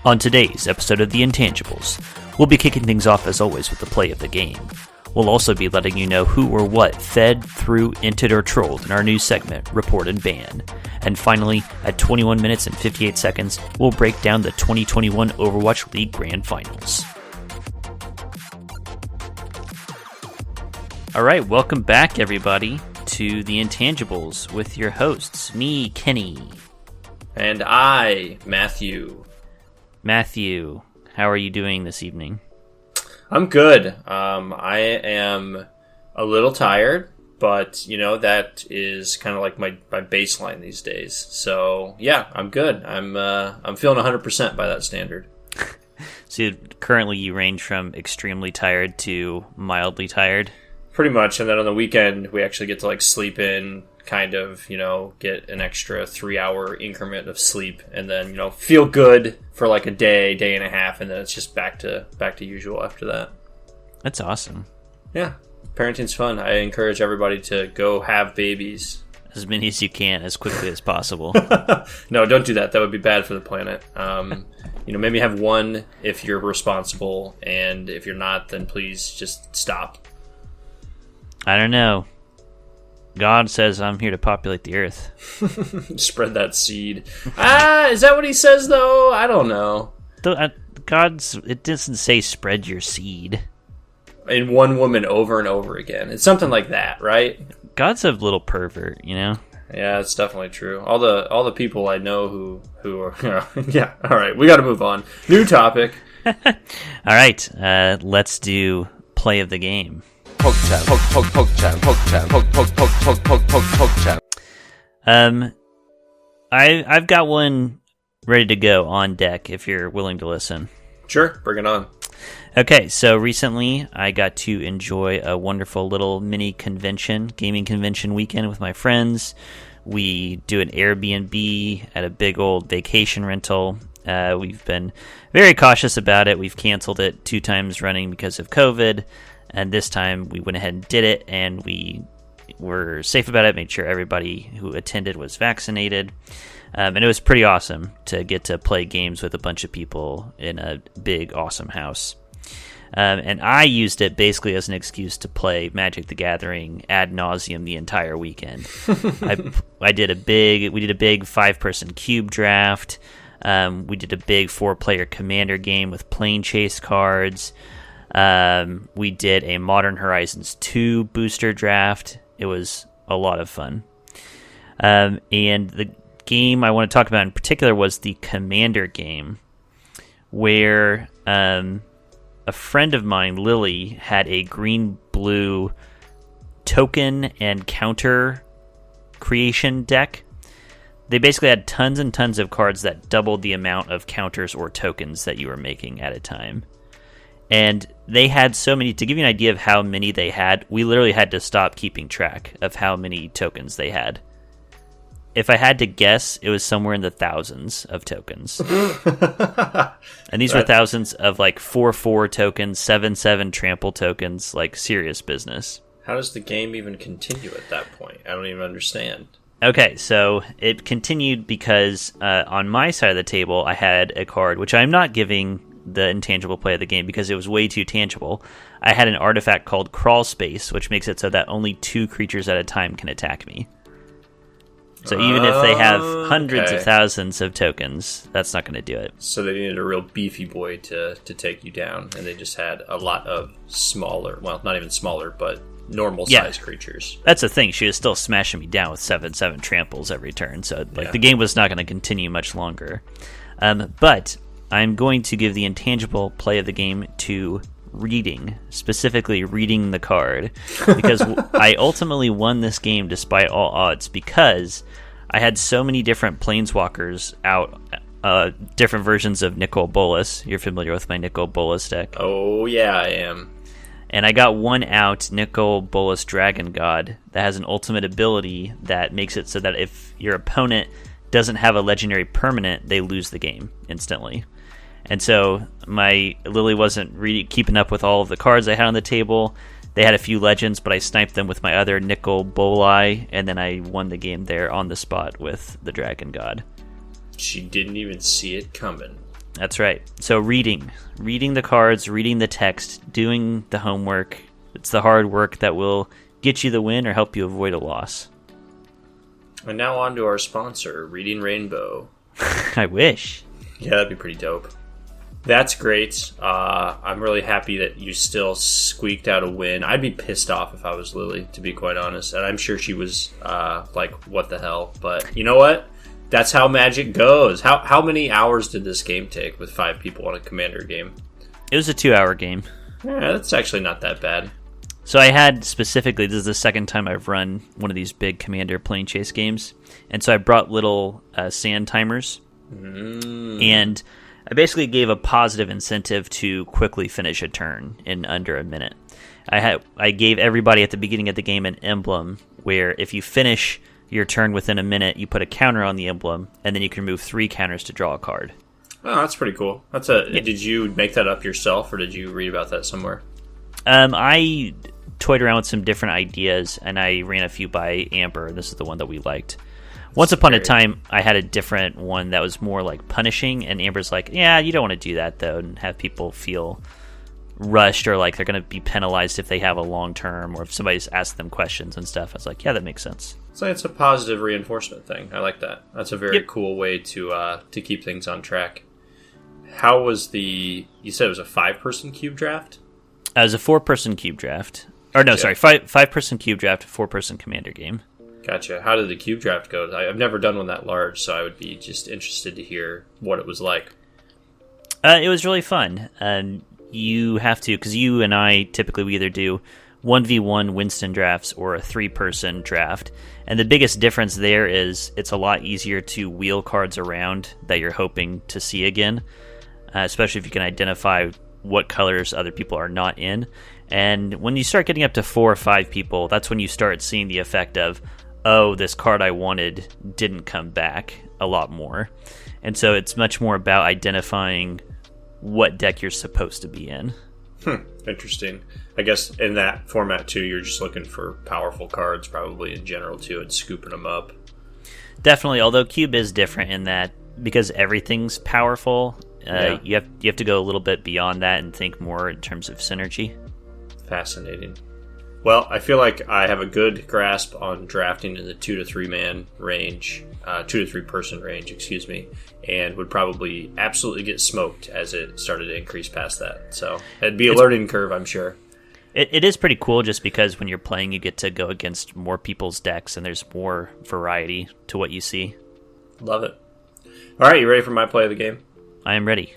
On today's episode of The Intangibles, we'll be kicking things off as always with the play of the game. We'll also be letting you know who or what fed, threw, inted, or trolled in our new segment, Report and Ban. And finally, at 21 minutes and 58 seconds, we'll break down the 2021 Overwatch League Grand Finals. Alright, welcome back everybody to The Intangibles with your hosts, me, Kenny. And I, Matthew. Matthew, how are you doing this evening? I'm good. I am a little tired, but, you know, that is kind of like my baseline these days. So, yeah, I'm good. I'm feeling 100% by that standard. So, currently you range from extremely tired to mildly tired? Pretty much, and then on the weekend, we actually get to, like, sleep in, kind of, you know, get an extra 3-hour increment of sleep, and then, you know, feel good for like a day and a half, and then it's just back to usual after that. That's awesome. Yeah, parenting's fun. I encourage everybody to go have babies. As many as you can, as quickly as possible. No, don't do that. That would be bad for the planet. You know, maybe have one if you're responsible, and if you're not, then please just stop. I don't know. God says I'm here to populate the earth. Spread that seed. Is that what he says, though? I don't know. It doesn't say spread your seed. In one woman over and over again. It's something like that, right? God's a little pervert, you know? Yeah, it's definitely true. All the people I know who are... yeah, all right, we got to move on. New topic. All right, let's do play of the game. Poke chat, poke chat, poke chat, poke chat. I've got one ready to go on deck if you're willing to listen. Sure, bring it on. Okay, so recently I got to enjoy a wonderful little mini gaming convention weekend with my friends. We do an Airbnb at a big old vacation rental. We've been very cautious about it. We've canceled it 2 times running because of COVID. And this time we went ahead and did it, and we were safe about it, made sure everybody who attended was vaccinated. And it was pretty awesome to get to play games with a bunch of people in a big, awesome house. And I used it basically as an excuse to play Magic the Gathering ad nauseum the entire weekend. We did a big 5-person cube draft. We did a big 4-player commander game with plane chase cards. We did a Modern Horizons 2 booster draft. It was a lot of fun. And the game I want to talk about in particular was the Commander game, where a friend of mine, Lily, had a green-blue token and counter creation deck. They basically had tons and tons of cards that doubled the amount of counters or tokens that you were making at a time. And they had so many. To give you an idea of how many they had, we literally had to stop keeping track of how many tokens they had. If I had to guess, it was somewhere in the thousands of tokens. And these were thousands of like 4/4 tokens, 7/7 trample tokens, like serious business. How does the game even continue at that point? I don't even understand. Okay, so it continued because on my side of the table, I had a card, which I'm not giving the intangible play of the game because it was way too tangible. I had an artifact called Crawl Space, which makes it so that only 2 creatures at a time can attack me. So even if they have hundreds of thousands of tokens, that's not going to do it. So they needed a real beefy boy to take you down, and they just had a lot of smaller, well, not even smaller, but normal-sized creatures. That's the thing. She was still smashing me down with 7/7 tramples every turn, so the game was not going to continue much longer. But I'm going to give the intangible play of the game to reading, specifically reading the card, because I ultimately won this game despite all odds because I had so many different planeswalkers out, different versions of Nicol Bolas. You're familiar with my Nicol Bolas deck? Oh yeah, I am. And I got one out, Nicol Bolas Dragon God, that has an ultimate ability that makes it so that if your opponent doesn't have a legendary permanent, they lose the game instantly. And so my Lily wasn't really keeping up with all of the cards I had on the table. They had a few legends, but I sniped them with my other Nicol Boli, and then I won the game there on the spot with the Dragon God. She didn't even see it coming. That's right. So reading the cards, reading the text, doing the homework. It's the hard work that will get you the win or help you avoid a loss. And now on to our sponsor, Reading Rainbow. I wish. Yeah, that'd be pretty dope. That's great. I'm really happy that you still squeaked out a win. I'd be pissed off if I was Lily, to be quite honest. And I'm sure she was like, what the hell? But you know what? That's how Magic goes. How many hours did this game take with 5 people on a Commander game? It was a 2-hour game. Yeah, that's actually not that bad. So I had specifically, this is the second time I've run one of these big Commander plane chase games. And so I brought little sand timers. And I basically gave a positive incentive to quickly finish a turn in under a minute. I gave everybody at the beginning of the game an emblem where if you finish your turn within a minute, you put a counter on the emblem, and then you can remove 3 counters to draw a card. Oh, that's pretty cool. Did you make that up yourself, or did you read about that somewhere? I toyed around with some different ideas, and I ran a few by Amber. This is the one that we liked. Once upon a time, I had a different one that was more like punishing, and Amber's like, yeah, you don't want to do that, though, and have people feel rushed or like they're going to be penalized if they have a long term or if somebody's asked them questions and stuff. I was like, yeah, that makes sense. So it's a positive reinforcement thing. I like that. That's a very cool way to keep things on track. How was you said it was a 5-person cube draft? It was a 4-person cube draft. Or no, sorry, 5-person cube draft, 4-person Commander game. Gotcha. How did the cube draft go? I've never done one that large, so I would be just interested to hear what it was like. It was really fun. You have to, because you and I typically we either do 1v1 Winston drafts or a 3-person draft. And the biggest difference there is it's a lot easier to wheel cards around that you're hoping to see again, especially if you can identify what colors other people are not in. And when you start getting up to 4 or 5 people, that's when you start seeing the effect of, oh, this card I wanted didn't come back a lot more. And so it's much more about identifying what deck you're supposed to be in. Interesting. I guess in that format, too, you're just looking for powerful cards, probably in general, too, and scooping them up. Definitely, although Cube is different in that because everything's powerful, you have to go a little bit beyond that and think more in terms of synergy. Fascinating. Well, I feel like I have a good grasp on drafting in the 2 to 3 man range, 2 to 3 person range, excuse me, and would probably absolutely get smoked as it started to increase past that. So it'd be a learning curve, I'm sure. It is pretty cool just because when you're playing, you get to go against more people's decks and there's more variety to what you see. Love it. All right, you ready for my play of the game? I am ready.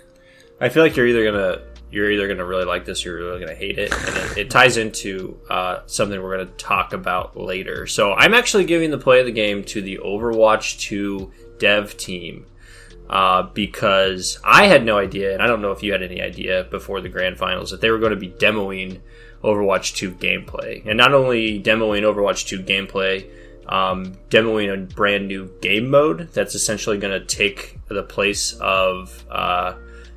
I feel like you're either gonna really like this or you're really gonna hate it, and it ties into something we're gonna talk about later. So I'm actually giving the play of the game to the Overwatch 2 dev team because I had no idea, and I don't know if you had any idea before the Grand Finals, that they were going to be demoing Overwatch 2 gameplay, and not only demoing Overwatch 2 gameplay, demoing a brand new game mode that's essentially going to take the place of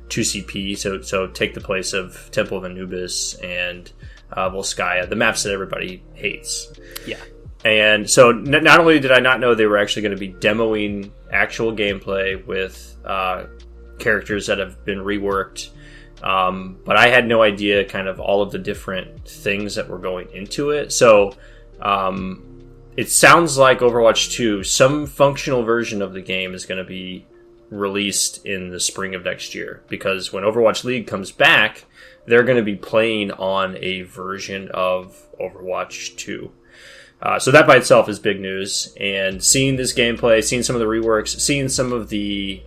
2CP, so take the place of Temple of Anubis and Volskaya, the maps that everybody hates. Yeah. And so not only did I not know they were actually going to be demoing actual gameplay with characters that have been reworked, but I had no idea kind of all of the different things that were going into it. So it sounds like Overwatch 2, some functional version of the game is going to be released in the spring of next year, because when Overwatch League comes back, they're going to be playing on a version of Overwatch 2. So that by itself is big news, and seeing this gameplay, seeing some of the reworks, seeing some of the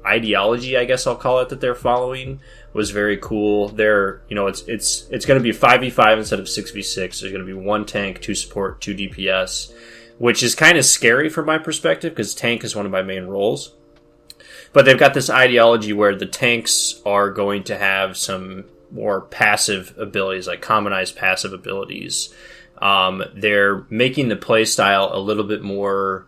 ideology, I guess I'll call it, that they're following was very cool. It's going to be 5v5 instead of 6v6. There's going to be 1 tank, 2 support, 2 DPS, which is kind of scary from my perspective because tank is one of my main roles. But they've got this ideology where the tanks are going to have some more passive abilities, like commonized passive abilities. They're making the playstyle a little bit more,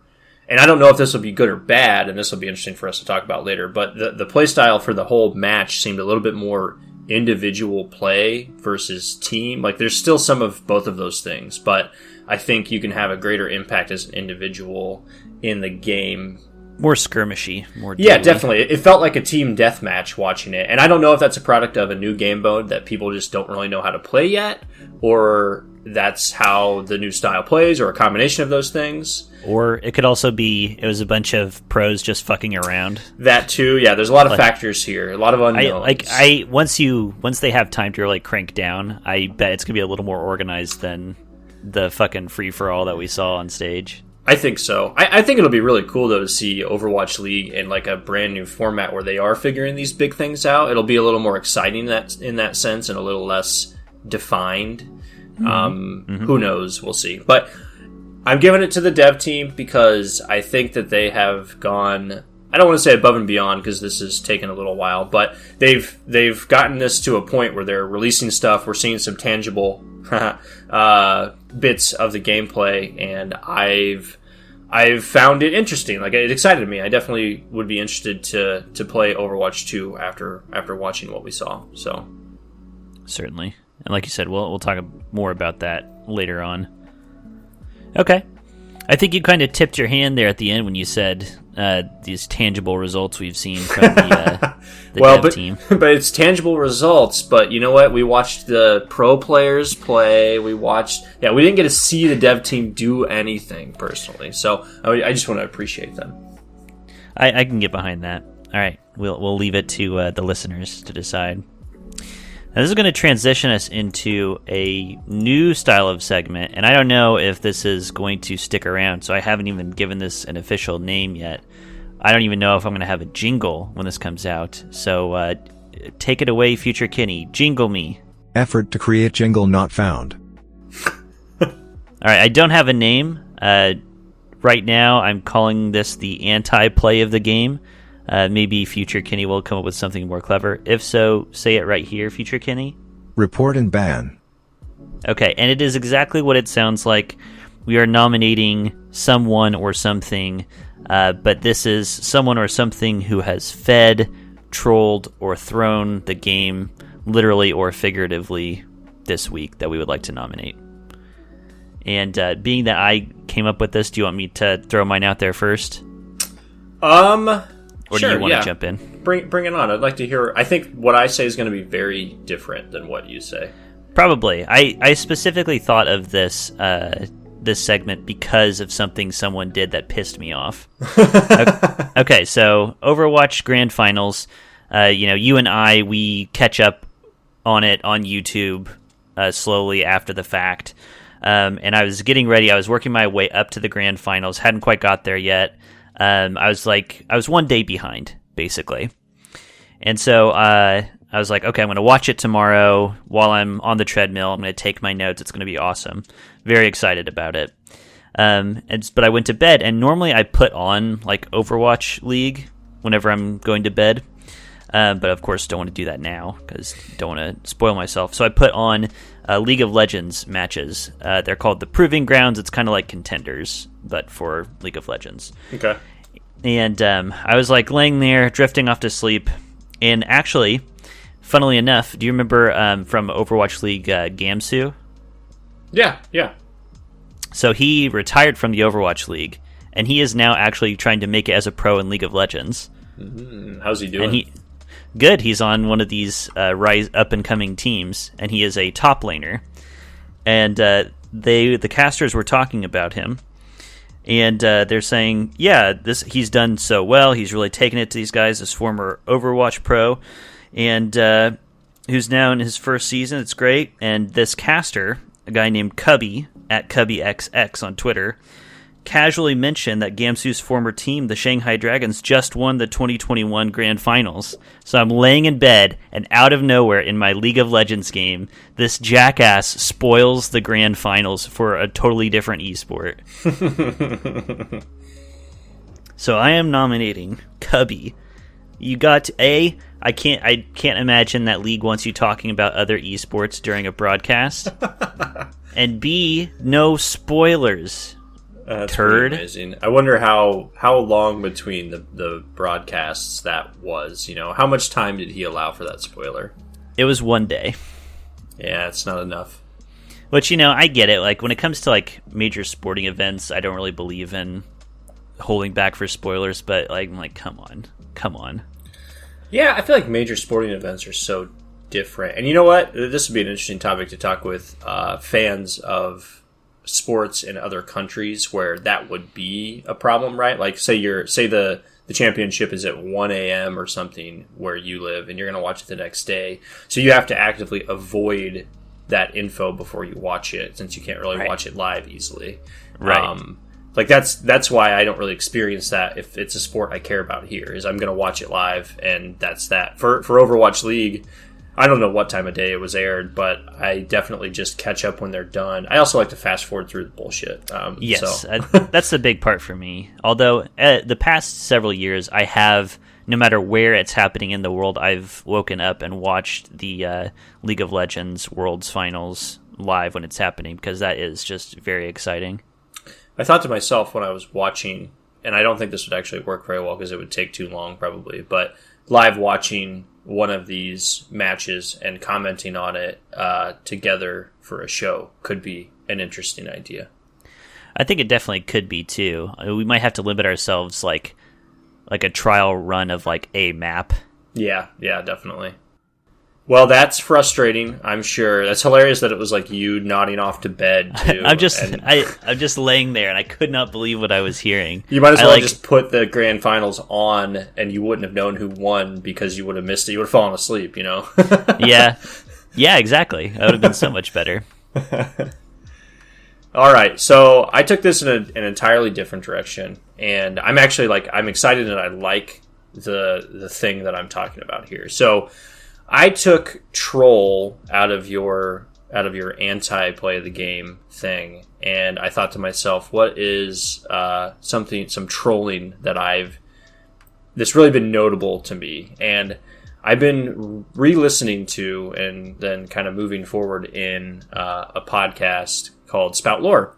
and I don't know if this will be good or bad, and this will be interesting for us to talk about later, but the playstyle for the whole match seemed a little bit more individual play versus team. Like, there's still some of both of those things, but I think you can have a greater impact as an individual in the game more skirmishy, more Yeah, duely. definitely. It felt like a team deathmatch watching it. And I don't know if that's a product of a new game mode that people just don't really know how to play yet, or that's how the new style plays, or a combination of those things. Or it could also be it was a bunch of pros just fucking around. That too, yeah. There's a lot of factors here, a lot of unknowns. Once they have time to really crank down, I bet it's gonna be a little more organized than the fucking free for all that we saw on stage. I think so. I think it'll be really cool though to see Overwatch League in like a brand new format where they are figuring these big things out. It'll be a little more exciting in that sense, and a little less defined. Who knows? We'll see. But I'm giving it to the dev team because I think that they have gone, I don't want to say above and beyond because this has taken a little while, but they've gotten this to a point where they're releasing stuff. We're seeing some tangible bits of the gameplay, and I've found it interesting. Like, it excited me. I definitely would be interested to play Overwatch 2 after watching what we saw. So Certainly. And like you said, we'll talk more about that later on. Okay. I think you kind of tipped your hand there at the end when you said these tangible results we've seen from the dev team. But it's tangible results. But you know what? We watched the pro players play. We didn't get to see the dev team do anything personally. So I just want to appreciate them. I can get behind that. All right. We'll leave it to the listeners to decide. Now, this is going to transition us into a new style of segment, and I don't know if this is going to stick around, so I haven't even given this an official name yet. I don't even know if I'm going to have a jingle when this comes out, so take it away, Future Kenny. Jingle me. Effort to create jingle not found. All right, I don't have a name. Right now, I'm calling this the anti-play of the game. Maybe Future Kenny will come up with something more clever. If so, say it right here, Future Kenny. Report and ban. Okay, and it is exactly what it sounds like. We are nominating someone or something, but this is someone or something who has fed, trolled, or thrown the game, literally or figuratively, this week that we would like to nominate. And being that I came up with this, do you want me to throw mine out there first? Or Sure, do you want yeah. to jump in? Bring it on. I'd like to hear. I think what I say is going to be very different than what you say. Probably. I specifically thought of this this segment because of something someone did that pissed me off. Okay, so Overwatch Grand Finals. You and I, we catch up on it on YouTube slowly after the fact. And I was getting ready. I was working my way up to the Grand Finals. Hadn't quite got there yet. I was one day behind, basically. And so I was like, okay, I'm going to watch it tomorrow while I'm on the treadmill. I'm going to take my notes. It's going to be awesome. Very excited about it. But I went to bed, and normally I put on like Overwatch League whenever I'm going to bed. But of course, don't want to do that now because don't want to spoil myself. So I put on League of Legends matches. They're called the Proving Grounds. It's kind of like Contenders, but for League of Legends. Okay. And I was like laying there, drifting off to sleep. And actually, funnily enough, do you remember from Overwatch League Gamsu? Yeah. So he retired from the Overwatch League, and he is now actually trying to make it as a pro in League of Legends. How's he doing? And good. He's on one of these rise up and coming teams, and he is a top laner. And the casters were talking about him, and they're saying, yeah, he's done so well. He's really taken it to these guys. This former Overwatch pro, and who's now in his first season. It's great. And this caster, a guy named Cubby at CubbyXX on Twitter, casually mentioned that Gamsu's former team, the Shanghai Dragons, just won the 2021 Grand Finals. So I'm laying in bed, and out of nowhere in my League of Legends game, this jackass spoils the Grand Finals for a totally different esport. So I am nominating Cubby. You got I can't imagine that League wants you talking about other esports during a broadcast. And B, no spoilers. That's turd. pretty amazing. I wonder how long between the broadcasts that was. How much time did he allow for that spoiler? It was one day. Yeah, it's not enough. Which, I get it. Like, when it comes to, like, major sporting events, I don't really believe in holding back for spoilers, but like I'm like, come on. Yeah, I feel like major sporting events are so different. And you know what? This would be an interesting topic to talk with fans of sports in other countries where that would be a problem, right? Like say the championship is at 1 a.m. or something where you live and you're going to watch it the next day. So you have to actively avoid that info before you watch it, since you can't really watch it live easily. Right. Like that's why I don't really experience that if it's a sport I care about here, is I'm going to watch it live, and that's that. For Overwatch League, I don't know what time of day it was aired, but I definitely just catch up when they're done. I also like to fast forward through the bullshit. Yes, that's the big part for me. Although the past several years, I have, no matter where it's happening in the world, I've woken up and watched the League of Legends Worlds Finals live when it's happening, because that is just very exciting. I thought to myself when I was watching, and I don't think this would actually work very well because it would take too long probably, but live watching one of these matches and commenting on it together for a show could be an interesting idea. I think it definitely could be too. We might have to limit ourselves like a trial run of like a map. Yeah, definitely. Well, that's frustrating, I'm sure. That's hilarious that it was like you nodding off to bed too. I'm just laying there and I could not believe what I was hearing. You might as well just put the grand finals on and you wouldn't have known who won because you would have missed it. You would have fallen asleep, you know? Yeah, exactly. That would have been so much better. All right, so I took this in an entirely different direction, and I'm actually I'm excited and I like the thing that I'm talking about here. So I took troll out of your anti-play of the game thing, and I thought to myself, what is some trolling that's really been notable to me? And I've been re-listening to and then kind of moving forward in a podcast called Spout Lore,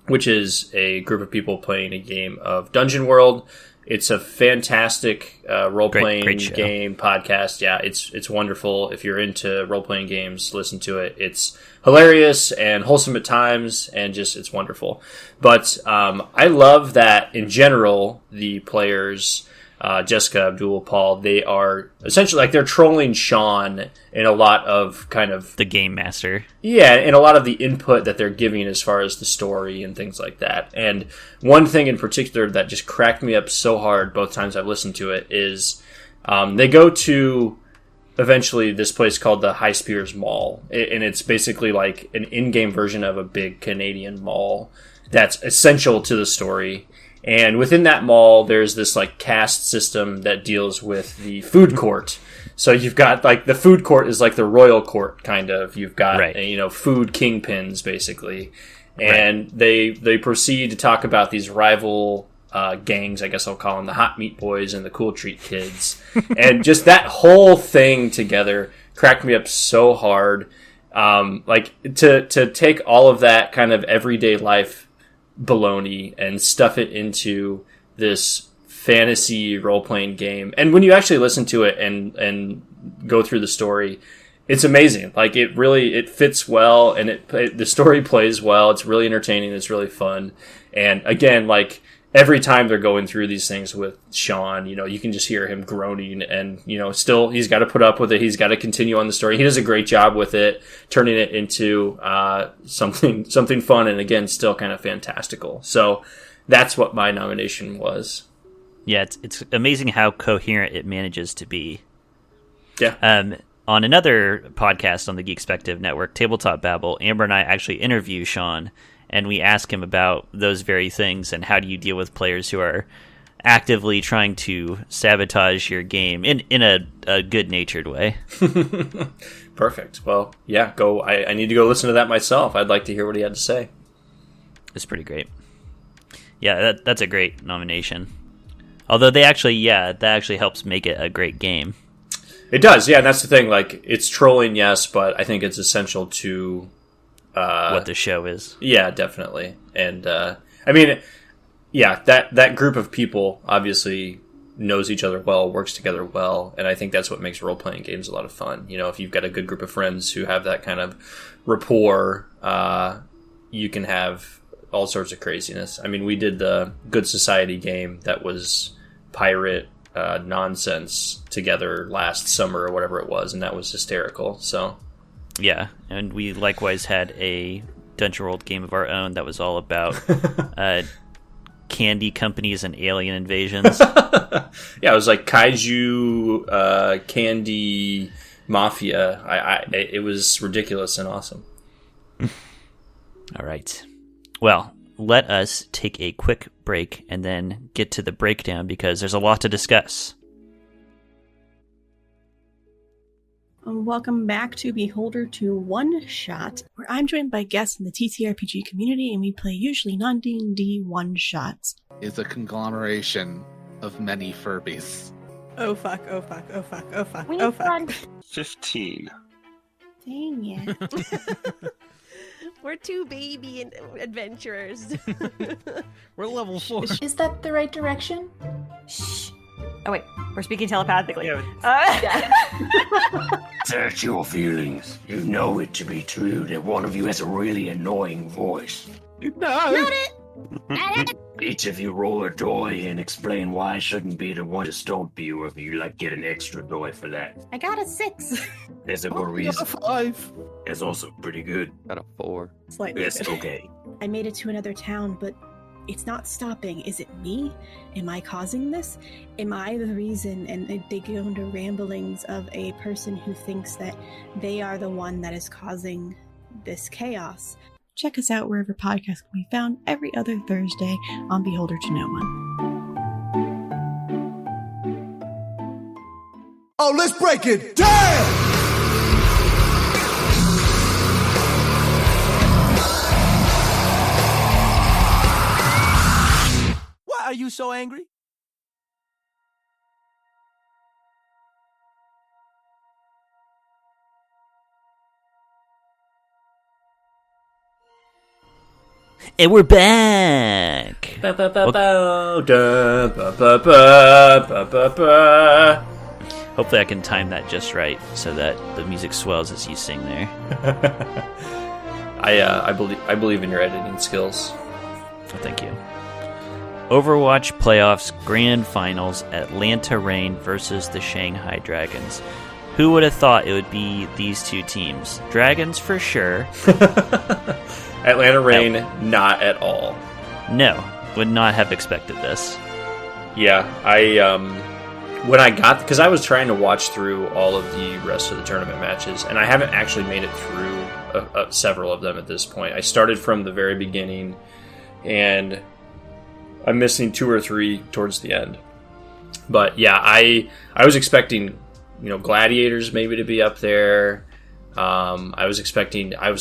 which is a group of people playing a game of Dungeon World. It's a fantastic role-playing game podcast. Yeah, it's wonderful. If you're into role-playing games, listen to it. It's hilarious and wholesome at times, and just it's wonderful. But I love that, in general, the players, Jessica, Abdul, Paul, they are essentially they're trolling Sean in a lot of kind of the game master. Yeah, and a lot of the input that they're giving as far as the story and things like that. And one thing in particular that just cracked me up so hard both times I've listened to it is they go to eventually this place called the High Spears Mall, and it's basically like an in-game version of a big Canadian mall that's essential to the story. And within that mall, there's this caste system that deals with the food court. So you've got the food court is like the royal court kind of. You've got food kingpins basically, and they proceed to talk about these rival gangs. I guess I'll call them the Hot Meat Boys and the Cool Treat Kids, and just that whole thing together cracked me up so hard. To take all of that kind of everyday life baloney and stuff it into this fantasy role-playing game. And when you actually listen to it and go through the story, it's amazing. It fits well, and the story plays well. It's really entertaining. It's really fun. And again, every time they're going through these things with Sean, you can just hear him groaning, and, still he's got to put up with it. He's got to continue on the story. He does a great job with it, turning it into something fun, and again, still kind of fantastical. So that's what my nomination was. Yeah, it's amazing how coherent it manages to be. Yeah. On another podcast on the Geekspective Network, Tabletop Babble, Amber and I actually interview Sean, and we ask him about those very things and how do you deal with players who are actively trying to sabotage your game in a good-natured way. Perfect. Well, yeah, I need to go listen to that myself. I'd like to hear what he had to say. It's pretty great. Yeah, that's a great nomination. Although that actually helps make it a great game. It does, yeah, and that's the thing. It's trolling, yes, but I think it's essential to what the show is. Yeah, definitely. And that group of people obviously knows each other well, works together well, and I think that's what makes role-playing games a lot of fun. If you've got a good group of friends who have that kind of rapport, you can have all sorts of craziness. I mean, we did the Good Society game that was pirate nonsense together last summer or whatever it was, and that was hysterical. So yeah, and we likewise had a Dungeon World game of our own that was all about candy companies and alien invasions. Yeah, it was like kaiju candy mafia. It was ridiculous and awesome. All right. Well, let us take a quick break and then get to the breakdown because there's a lot to discuss. Welcome back to Beholder to One Shot, where I'm joined by guests in the TTRPG community, and we play usually non-D&D one-shots. Is a conglomeration of many Furbies. Oh fuck, oh fuck, oh fuck, oh fuck, We oh fuck. run 15. Dang it. We're two baby adventurers. We're level 4. Is that the right direction? Shh. Oh wait, we're speaking telepathically. Yeah. Search your feelings. You know it to be true that one of you has a really annoying voice. No! Each of you roll a die and explain why I shouldn't be the one to stomp you, if you like get an extra die for that. I got a 6. There's a good Got a reason. 5. It's also pretty good. Got a 4. Slightly It's good. okay. I made it to another town, but it's not stopping. Is it me? Am I causing this? Am I the reason? And they go into ramblings of a person who thinks that they are the one that is causing this chaos. Check us out wherever podcasts can be found every other Thursday on Beholder to No One. Oh, let's break it down! Why are you so angry? And we're back! Hopefully I can time that just right so that the music swells as you sing there. I believe in your editing skills. Oh, thank you. Overwatch Playoffs Grand Finals, Atlanta Reign versus the Shanghai Dragons. Who would have thought it would be these two teams? Dragons for sure. Atlanta Reign, not at all. No, would not have expected this. Yeah, because I was trying to watch through all of the rest of the tournament matches, and I haven't actually made it through several of them at this point. I started from the very beginning, and I'm missing 2 or 3 towards the end. But yeah, I was expecting, Gladiators maybe to be up there. I was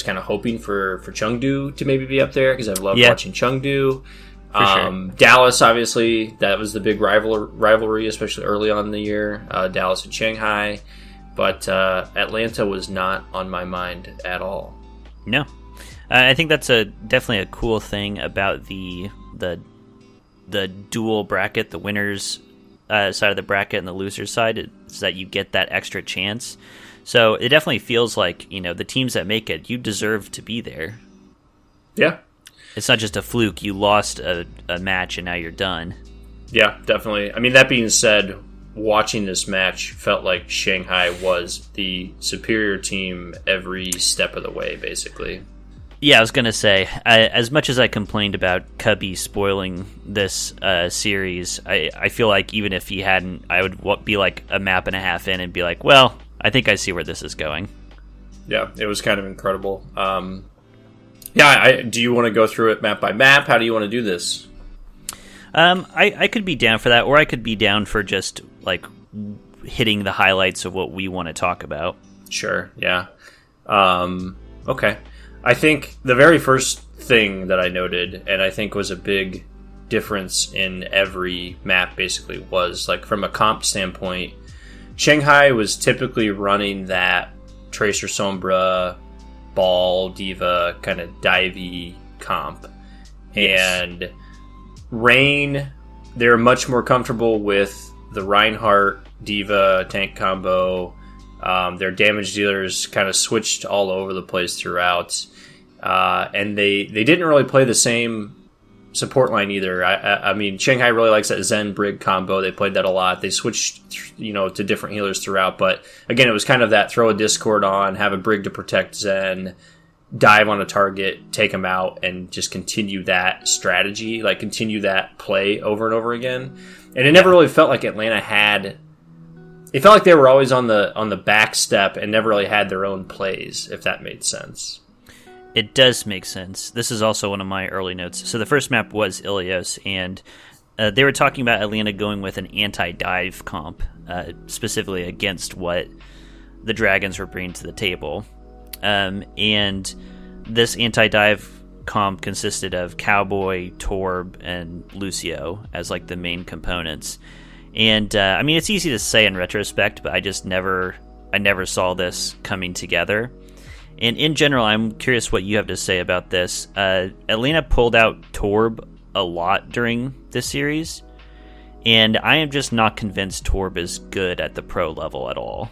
kind of hoping for Chengdu to maybe be up there because I've loved watching Chengdu. Sure. Dallas, obviously, that was the big rivalry, especially early on in the year. Dallas and Shanghai. But Atlanta was not on my mind at all. No. I think that's definitely a cool thing about the dual bracket, the winners side of the bracket and the losers side, is that you get that extra chance. So it definitely feels like, the teams that make it, you deserve to be there. Yeah. It's not just a fluke. You lost a match and now you're done. Yeah, definitely. I mean, that being said, watching this match felt like Shanghai was the superior team every step of the way, basically. Yeah, I was going to say, as much as I complained about Cubby spoiling this series, I feel like even if he hadn't, I would be like a map and a half in and be like, well, I think I see where this is going. Yeah, it was kind of incredible. Do you want to go through it map by map? How do you want to do this? I could be down for that, or I could be down for just, hitting the highlights of what we want to talk about. Sure, yeah. Okay. I think the very first thing that I noted, and I think was a big difference in every map, basically, was, from a comp standpoint, Shanghai was typically running that Tracer Sombra, Ball, Diva, kind of divey comp. Yes. And Rain, they're much more comfortable with the Reinhardt, Diva, tank combo. Their damage dealers kind of switched all over the place throughout. and they didn't really play the same support line either. I mean, Shanghai really likes that Zen Brig combo. They played that a lot. They switched, to different healers throughout. But again, it was kind of that throw a Discord on, have a Brig to protect Zen, dive on a target, take him out, and just continue that strategy, like continue that play over and over again. And it never really felt like Atlanta had. It felt like they were always on the back step and never really had their own plays, if that made sense. It does make sense. This is also one of my early notes. So the first map was Ilios, and they were talking about Atlanta going with an anti-dive comp, specifically against what the Dragons were bringing to the table. And this anti-dive comp consisted of Cowboy, Torb, and Lucio as like the main components. And I mean, it's easy to say in retrospect, but I never saw this coming together. And in general, I'm curious what you have to say about this. Atlanta pulled out Torb a lot during this series, and I am just not convinced Torb is good at the pro level at all.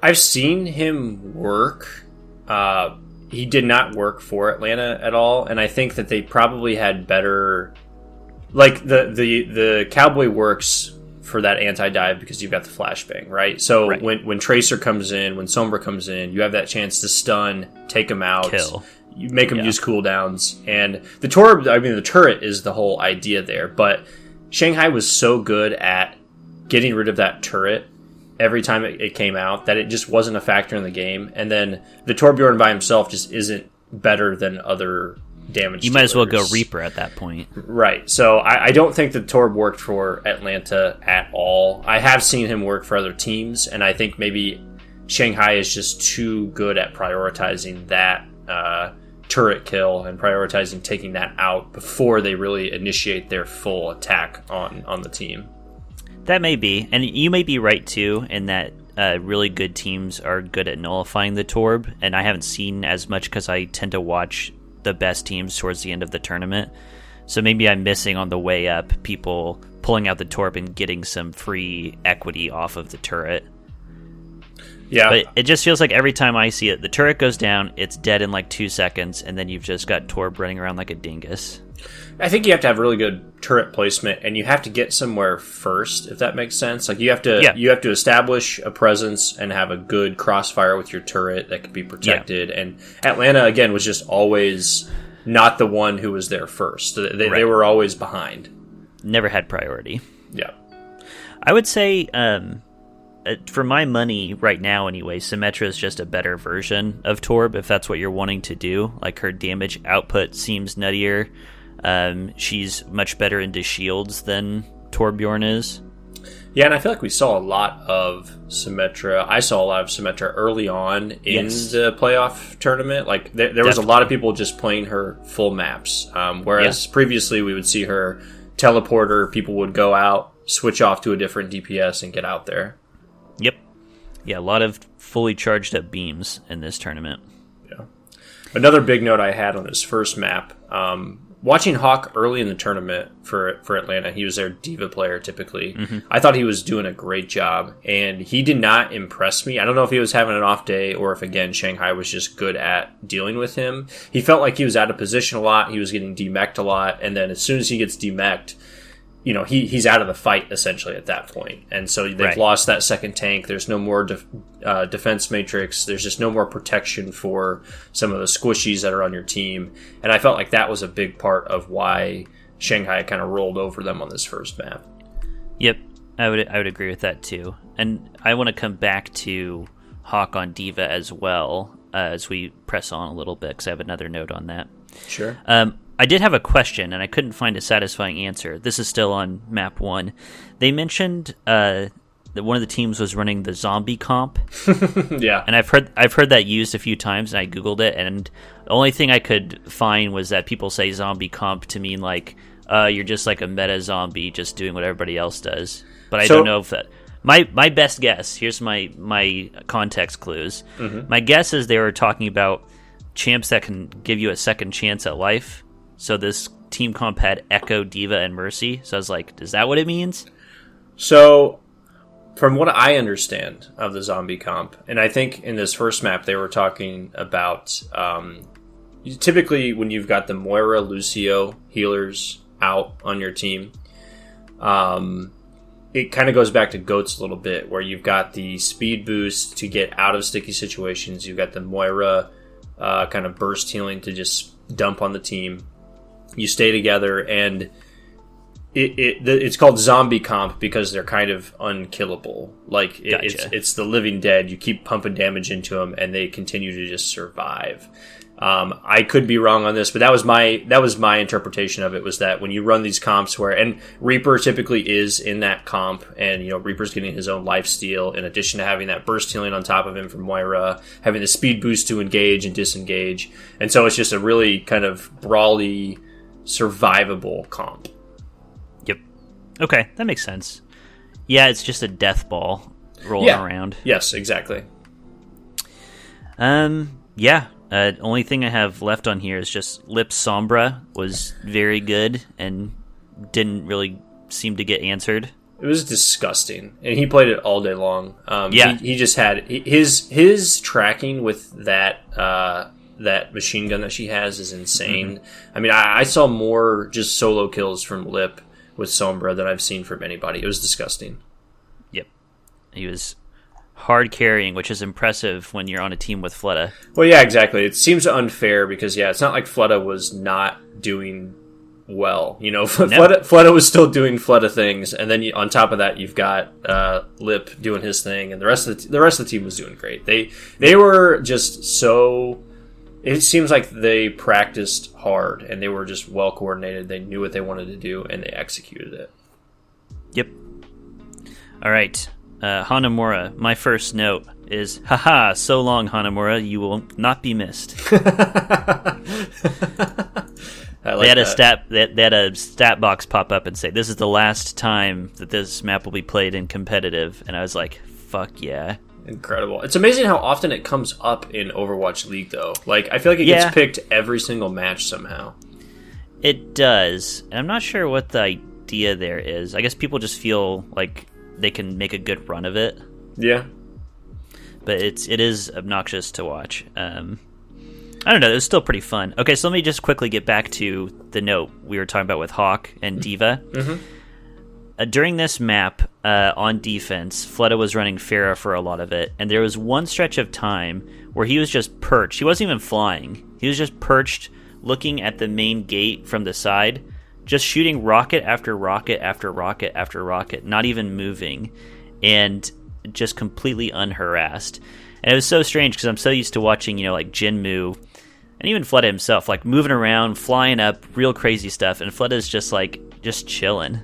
I've seen him work. He did not work for Atlanta at all, and I think that they probably had better... Like, the Cowboy works for that anti-dive because you've got the flashbang, right? So right. When Tracer comes in, when Sombra comes in, you have that chance to stun, take him out, kill. You make him use cooldowns. And the Torb, I mean, the turret is the whole idea there, but Shanghai was so good at getting rid of that turret every time it came out that it just wasn't a factor in the game. And then the Torbjorn by himself just isn't better than other damage. You might as well go Reaper at that point. Right. So I don't think that Torb worked for Atlanta at all. I have seen him work for other teams, and I think maybe Shanghai is just too good at prioritizing that turret kill and prioritizing taking that out before they really initiate their full attack on the team. That may be. And you may be right, too, in that really good teams are good at nullifying the Torb, and I haven't seen as much because I tend to watch the best teams towards the end of the tournament. So maybe I'm missing on the way up people pulling out the Torb and getting some free equity off of the turret. Yeah. But it just feels like every time I see it, the turret goes down, it's dead in like 2 seconds, and then you've just got Torb running around like a dingus. I think you have to have really good turret placement, and you have to get somewhere first, if that makes sense. Like you have to establish a presence and have a good crossfire with your turret that can be protected. Yeah. And Atlanta again was just always not the one who was there first. They were always behind. Never had priority. Yeah, I would say for my money right now, anyway, Symmetra is just a better version of Torb if that's what you're wanting to do. Like her damage output seems nuttier. She's much better into shields than Torbjorn is. Yeah, and I feel like we saw a lot of Symmetra. I saw a lot of Symmetra early on in the playoff tournament. Like there was a lot of people just playing her full maps. Whereas previously we would see her teleporter, people would go out, switch off to a different DPS and get out there. Yep. Yeah, a lot of fully charged up beams in this tournament. Yeah. Another big note I had on this first map, watching Hawk early in the tournament for Atlanta, he was their diva player typically. Mm-hmm. I thought he was doing a great job, and he did not impress me. I don't know if he was having an off day or if, again, Shanghai was just good at dealing with him. He felt like he was out of position a lot. He was getting demech'd a lot, and then as soon as he gets demech'd, he's out of the fight essentially at that point. And so they've lost that second tank. There's no more defense matrix. There's just no more protection for some of the squishies that are on your team. And I felt like that was a big part of why Shanghai kind of rolled over them on this first map. Yep, I would agree with that too. And I want to come back to Hawk on Diva as well as we press on a little bit because I have another note on that. Sure. I did have a question, and I couldn't find a satisfying answer. This is still on map 1. They mentioned that one of the teams was running the zombie comp. Yeah. And I've heard that used a few times, and I Googled it, and the only thing I could find was that people say zombie comp to mean like you're just like a meta zombie just doing what everybody else does. But I don't know if that... My best guess, here's my context clues. Mm-hmm. My guess is they were talking about champs that can give you a second chance at life. So this team comp had Echo, Diva, and Mercy. So I was like, is that what it means? So, from what I understand of the zombie comp, and I think in this first map they were talking about typically when you've got the Moira, Lucio healers out on your team, it kind of goes back to GOATs a little bit, where you've got the speed boost to get out of sticky situations. You've got the Moira kind of burst healing to just dump on the team. You stay together, and it's called zombie comp because they're kind of unkillable. Like it's the living dead. You keep pumping damage into them, and they continue to just survive. I could be wrong on this, but that was my interpretation of it, was that when you run these comps and Reaper typically is in that comp, and Reaper's getting his own lifesteal in addition to having that burst healing on top of him from Moira, having the speed boost to engage and disengage, and so it's just a really kind of brawly, survivable comp. Yep. Okay, that makes sense. Yeah, it's just a death ball rolling around. Yes, exactly. Yeah. Only thing I have left on here is just Lip Sombra was very good and didn't really seem to get answered. It was disgusting, and he played it all day long. He just had his tracking with that machine gun that she has is insane. Mm-hmm. I mean, I saw more just solo kills from Lip with Sombra than I've seen from anybody. It was disgusting. Yep, he was hard carrying, which is impressive when you're on a team with Fleta. Well, yeah, exactly. It seems unfair because, it's not like Fleta was not doing well. Fleta was still doing Fleta things, and then on top of that, you've got Lip doing his thing, and the rest of the team was doing great. They were just so. It seems like they practiced hard, and they were just well coordinated. They knew what they wanted to do, and they executed it. Yep. All right. Hanamura, my first note is, haha, so long, Hanamura, you will not be missed. They had a stat box pop up and say, this is the last time that this map will be played in competitive, and I was like, fuck yeah. Incredible. It's amazing how often it comes up in Overwatch League, though. Like, I feel like it gets picked every single match somehow. It does, and I'm not sure what the idea there is. I guess people just feel like they can make a good run of it. Yeah. But it is obnoxious to watch. I don't know, it was still pretty fun. Okay, so let me just quickly get back to the note we were talking about with Hawk and D.Va. Mm-hmm. During this map, on defense, Fleta was running Pharah for a lot of it, and there was one stretch of time where he was just perched. He wasn't even flying. He was just perched, looking at the main gate from the side, just shooting rocket after rocket after rocket after rocket, not even moving, and just completely unharassed. And it was so strange because I'm so used to watching, like Jinmu and even Fleta himself, like moving around, flying up, real crazy stuff. And Fleta's just chilling.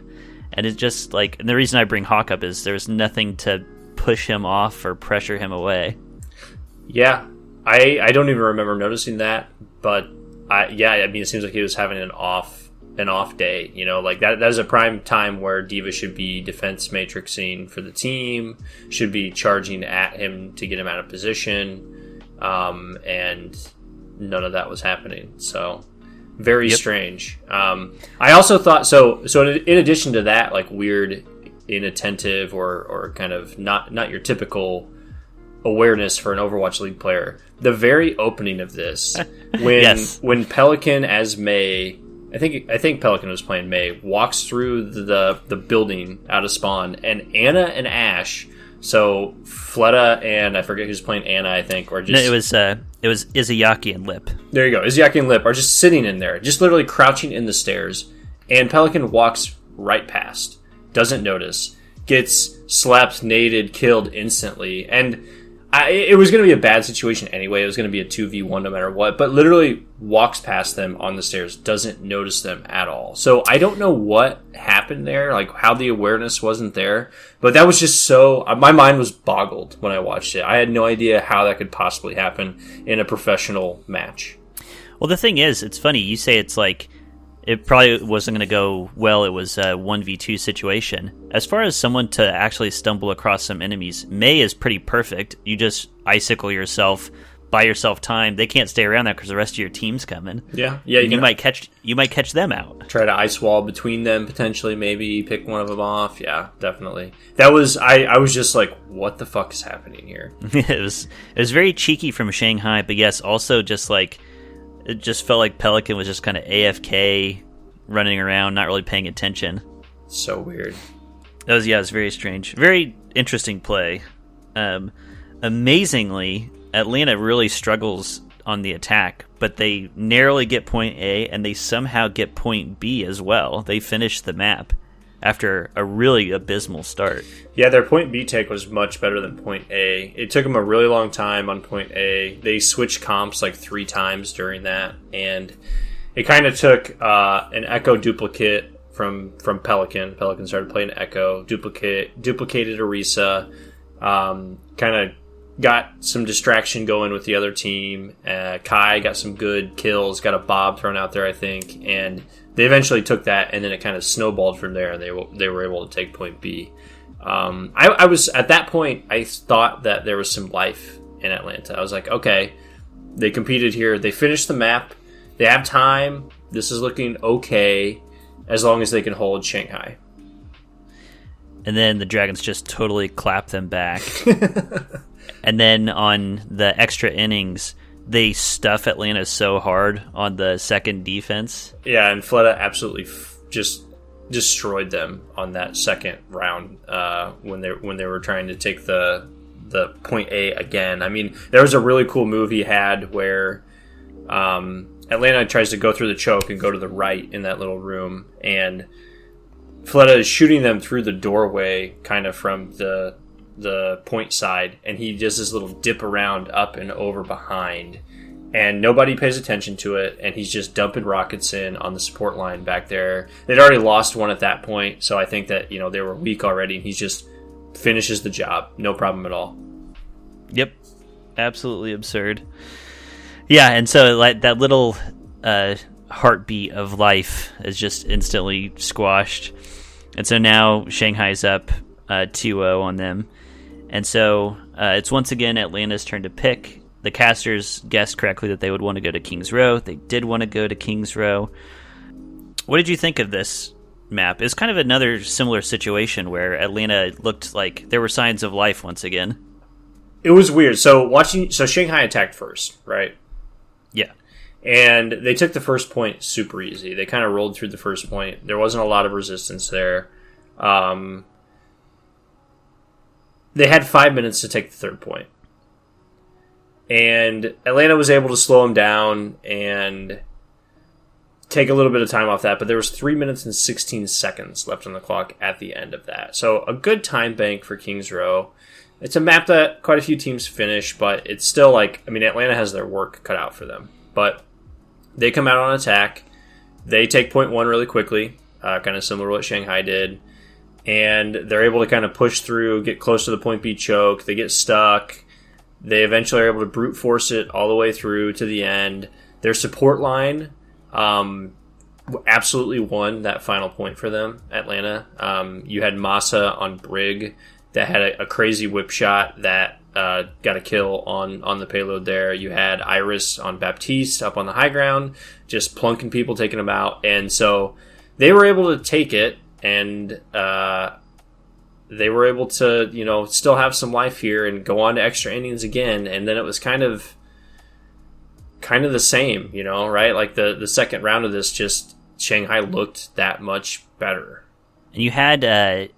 And it's just like, and the reason I bring Hawk up is there's nothing to push him off or pressure him away. Yeah, I don't even remember noticing that, but it seems like he was having an off day, like that is a prime time where D.Va should be defense matrixing for the team, should be charging at him to get him out of position, and none of that was happening. So very strange. I also thought so in addition to that, like weird, inattentive or kind of not your typical awareness for an Overwatch League player, the very opening of this when Pelican as Mei, I think Pelican was playing Mei, walks through the building out of spawn, and Anna and Ash, so Fleta and I forget who's playing Anna, I think, or just no, it was Izayaki and Lip. There you go, Izayaki and Lip are just sitting in there, just literally crouching in the stairs, and Pelican walks right past, doesn't notice, gets slapped, naded, killed instantly, and it was going to be a bad situation anyway. It was going to be a 2v1 no matter what, but literally walks past them on the stairs, doesn't notice them at all. So I don't know what happened there, like how the awareness wasn't there, but that was just so, my mind was boggled when I watched it. I had no idea how that could possibly happen in a professional match. Well, the thing is, it's funny, you say it's like, it probably wasn't going to go well. It was a 1v2 situation. As far as someone to actually stumble across some enemies, Mei is pretty perfect. You just icicle yourself, buy yourself time. They can't stay around that because the rest of your team's coming. Yeah. You might catch them out. Try to ice wall between them potentially. Maybe pick one of them off. Yeah, definitely. That was I was just like, what the fuck is happening here? It was very cheeky from Shanghai, but yes, also just like it just felt like Pelican was just kind of AFK, running around, not really paying attention. So weird. It was very strange. Very interesting play. Amazingly, Atlanta really struggles on the attack, but they narrowly get point A, and they somehow get point B as well. They finish the map after a really abysmal start. Yeah, their point B take was much better than point A. It took them a really long time on point A. They switched comps like 3 times during that, and it kind of took an Echo duplicate from Pelican. Pelican started playing Echo, duplicated Orisa, kind of got some distraction going with the other team. Kai got some good kills, got a Bob thrown out there, I think, and they eventually took that, and then it kind of snowballed from there, and they were able to take point B. I was, at that point, I thought that there was some life in Atlanta. I was like, okay, they competed here, they finished the map, they have time, this is looking okay, as long as they can hold Shanghai. And then the Dragons just totally clap them back. And then on the extra innings, they stuff Atlanta so hard on the second defense. Yeah, and Fleta absolutely just destroyed them on that second round when they were trying to take the point A again. I mean, there was a really cool move he had where Atlanta tries to go through the choke and go to the right in that little room, and Fleta is shooting them through the doorway kind of from the point side, and he does this little dip around up and over behind, and nobody pays attention to it, and he's just dumping rockets in on the support line back there. They'd already lost one at that point, so I think that, you know, they were weak already, and he just finishes the job. No problem at all. Yep. Absolutely absurd. Yeah, and so like that little heartbeat of life is just instantly squashed. And so now Shanghai's up 2-0 on them. And so it's once again Atlanta's turn to pick. The casters guessed correctly that they would want to go to King's Row. They did want to go to King's Row. What did you think of this map? It's kind of another similar situation where Atlanta looked like there were signs of life once again. It was weird. So Shanghai attacked first, right? Yeah. And they took the first point super easy. They kind of rolled through the first point. There wasn't a lot of resistance there. They had 5 minutes to take the third point. And Atlanta was able to slow them down and take a little bit of time off that, but there was 3 minutes and 16 seconds left on the clock at the end of that. So a good time bank for King's Row. It's a map that quite a few teams finish, but it's still like, I mean, Atlanta has their work cut out for them. But they come out on attack. They take point 1 really quickly, kind of similar to what Shanghai did. And they're able to kind of push through, get close to the point B choke. They get stuck. They eventually are able to brute force it all the way through to the end. Their support line absolutely won that final point for them, Atlanta. You had Masa on Brig that had a crazy whip shot that got a kill on the payload there. You had Iris on Baptiste up on the high ground, just plunking people, taking them out. And so they were able to take it, and they were able to, you know, still have some life here and go on to extra innings again. And then it was kind of the same, you know, right? Like the second round of this, just Shanghai looked that much better. And you had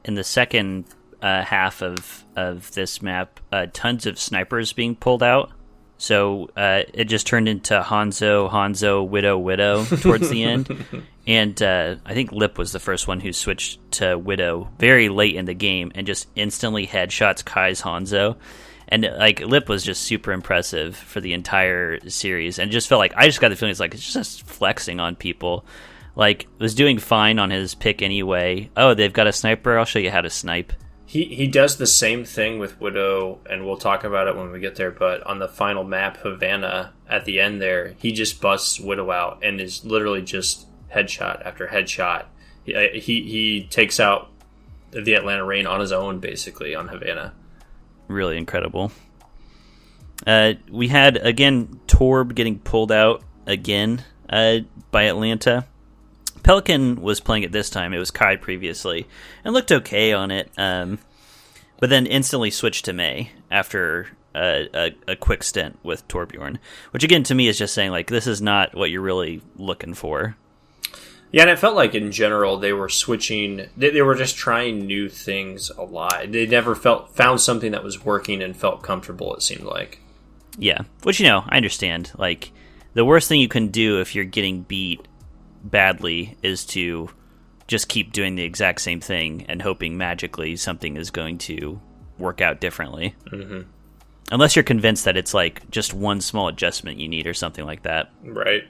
in the second half of this map tons of snipers being pulled out. So it just turned into Hanzo, Widow towards the end. And I think Lip was the first one who switched to Widow very late in the game and just instantly headshots Kai's Hanzo. And like Lip was just super impressive for the entire series. And it just felt like, I just got the feeling it's just flexing on people. Like, was doing fine on his pick anyway. Oh, they've got a sniper, I'll show you how to snipe. He does the same thing with Widow, and we'll talk about it when we get there, but on the final map, Havana, at the end there, he just busts Widow out and is literally just headshot after headshot. He takes out the Atlanta Reign on his own, basically, on Havana. Really incredible. We had, again, Torb getting pulled out again by Atlanta. Pelican was playing it this time. It was Kai previously, and looked okay on it. But then instantly switched to Mei after a quick stint with Torbjorn, which again to me is just saying like this is not what you're really looking for. Yeah, and it felt like in general they were switching. They were just trying new things a lot. They never found something that was working and felt comfortable. It seemed like. Yeah, which I understand. Like the worst thing you can do if you're getting beat badly is to just keep doing the exact same thing and hoping magically something is going to work out differently. Mm-hmm. Unless you're convinced that it's like just one small adjustment you need or something like that. Right.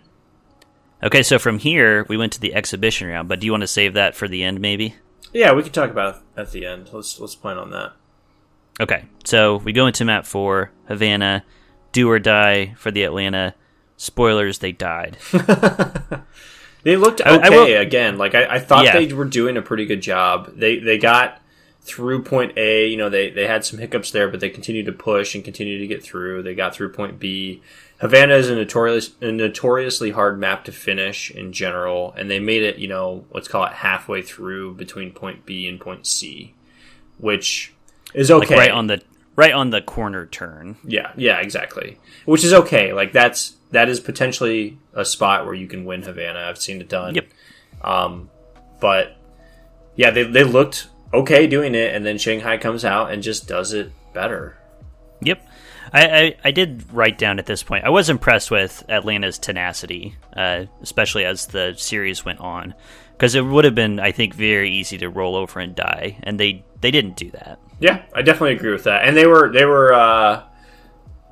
Okay, so from here, we went to the exhibition round, but do you want to save that for the end, maybe? Yeah, we can talk about it at the end. Let's plan on that. Okay, so we go into map 4, Havana, do or die for the Atlanta. Spoilers, they died. They looked okay again. Like, I thought they were doing a pretty good job. They got through point A. You know, they had some hiccups there, but they continued to push and continued to get through. They got through point B. Havana is a notoriously hard map to finish in general, and they made it, you know, let's call it halfway through between point B and point C, which is okay. Like right on the corner turn. Yeah, exactly. Which is okay. Like that is potentially a spot where you can win Havana. I've seen it done. Yep. But yeah, they looked okay doing it, and then Shanghai comes out and just does it better. Yep. I did write down at this point, I was impressed with Atlanta's tenacity, especially as the series went on, because it would have been, I think, very easy to roll over and die, and they didn't do that. Yeah, I definitely agree with that. And they were I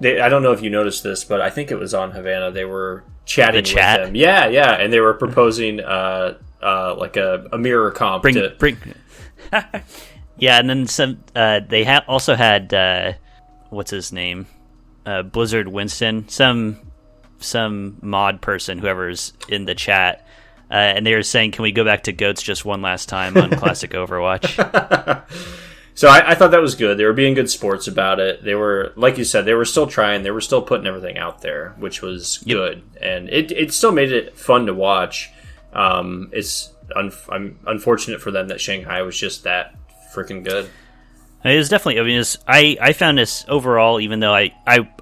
don't know if you noticed this, but I think it was on Havana. They were chatting with them. Yeah, and they were proposing like a mirror comp. Yeah, and then some. They also had what's his name, Blizzard Winston, some mod person, whoever's in the chat, and they were saying, "Can we go back to goats just one last time on classic Overwatch?" So I thought that was good. They were being good sports about it. They were, like you said, they were still trying. They were still putting everything out there, which was good, and it still made it fun to watch. I'm unfortunate for them that Shanghai was just that freaking good. It was definitely. I mean, I found this overall, even though I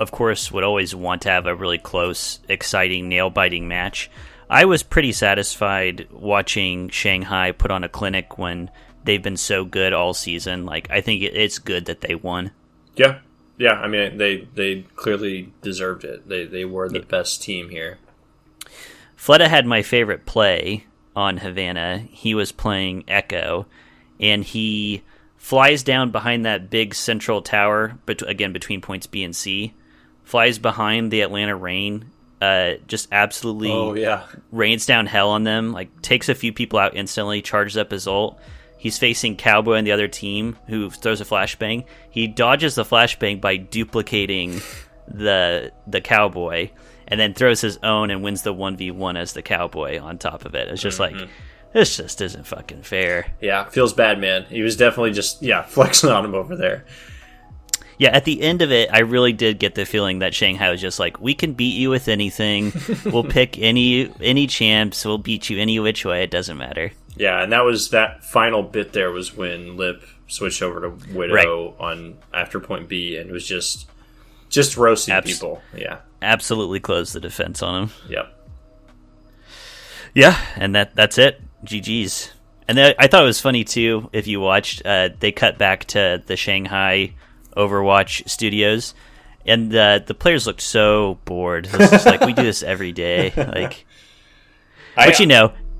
of course would always want to have a really close, exciting, nail-biting match. I was pretty satisfied watching Shanghai put on a clinic when they've been so good all season. Like, I think it's good that they won. Yeah. I mean, they clearly deserved it. They were the best team here. Fleta had my favorite play on Havana. He was playing Echo, and he flies down behind that big central tower, again between points B and C, flies behind the Atlanta Reign, just absolutely rains down hell on them, like takes a few people out instantly, charges up his ult. He's facing Cowboy and the other team, who throws a flashbang. He dodges the flashbang by duplicating the Cowboy, and then throws his own and wins the 1v1 as the Cowboy on top of it. It's just like, this just isn't fucking fair. Yeah, feels bad, man. He was definitely just, flexing on him over there. Yeah, at the end of it, I really did get the feeling that Shanghai was just like, we can beat you with anything. We'll pick any champs. We'll beat you any which way. It doesn't matter. Yeah, and that final bit there was when Lip switched over to Widow on after point B, and it was just roasting people. Yeah, absolutely closed the defense on him. Yep. Yeah, and that's it. GG's. And I thought it was funny too. If you watched, they cut back to the Shanghai Overwatch studios, and the players looked so bored. It was just like, we do this every day. Like, but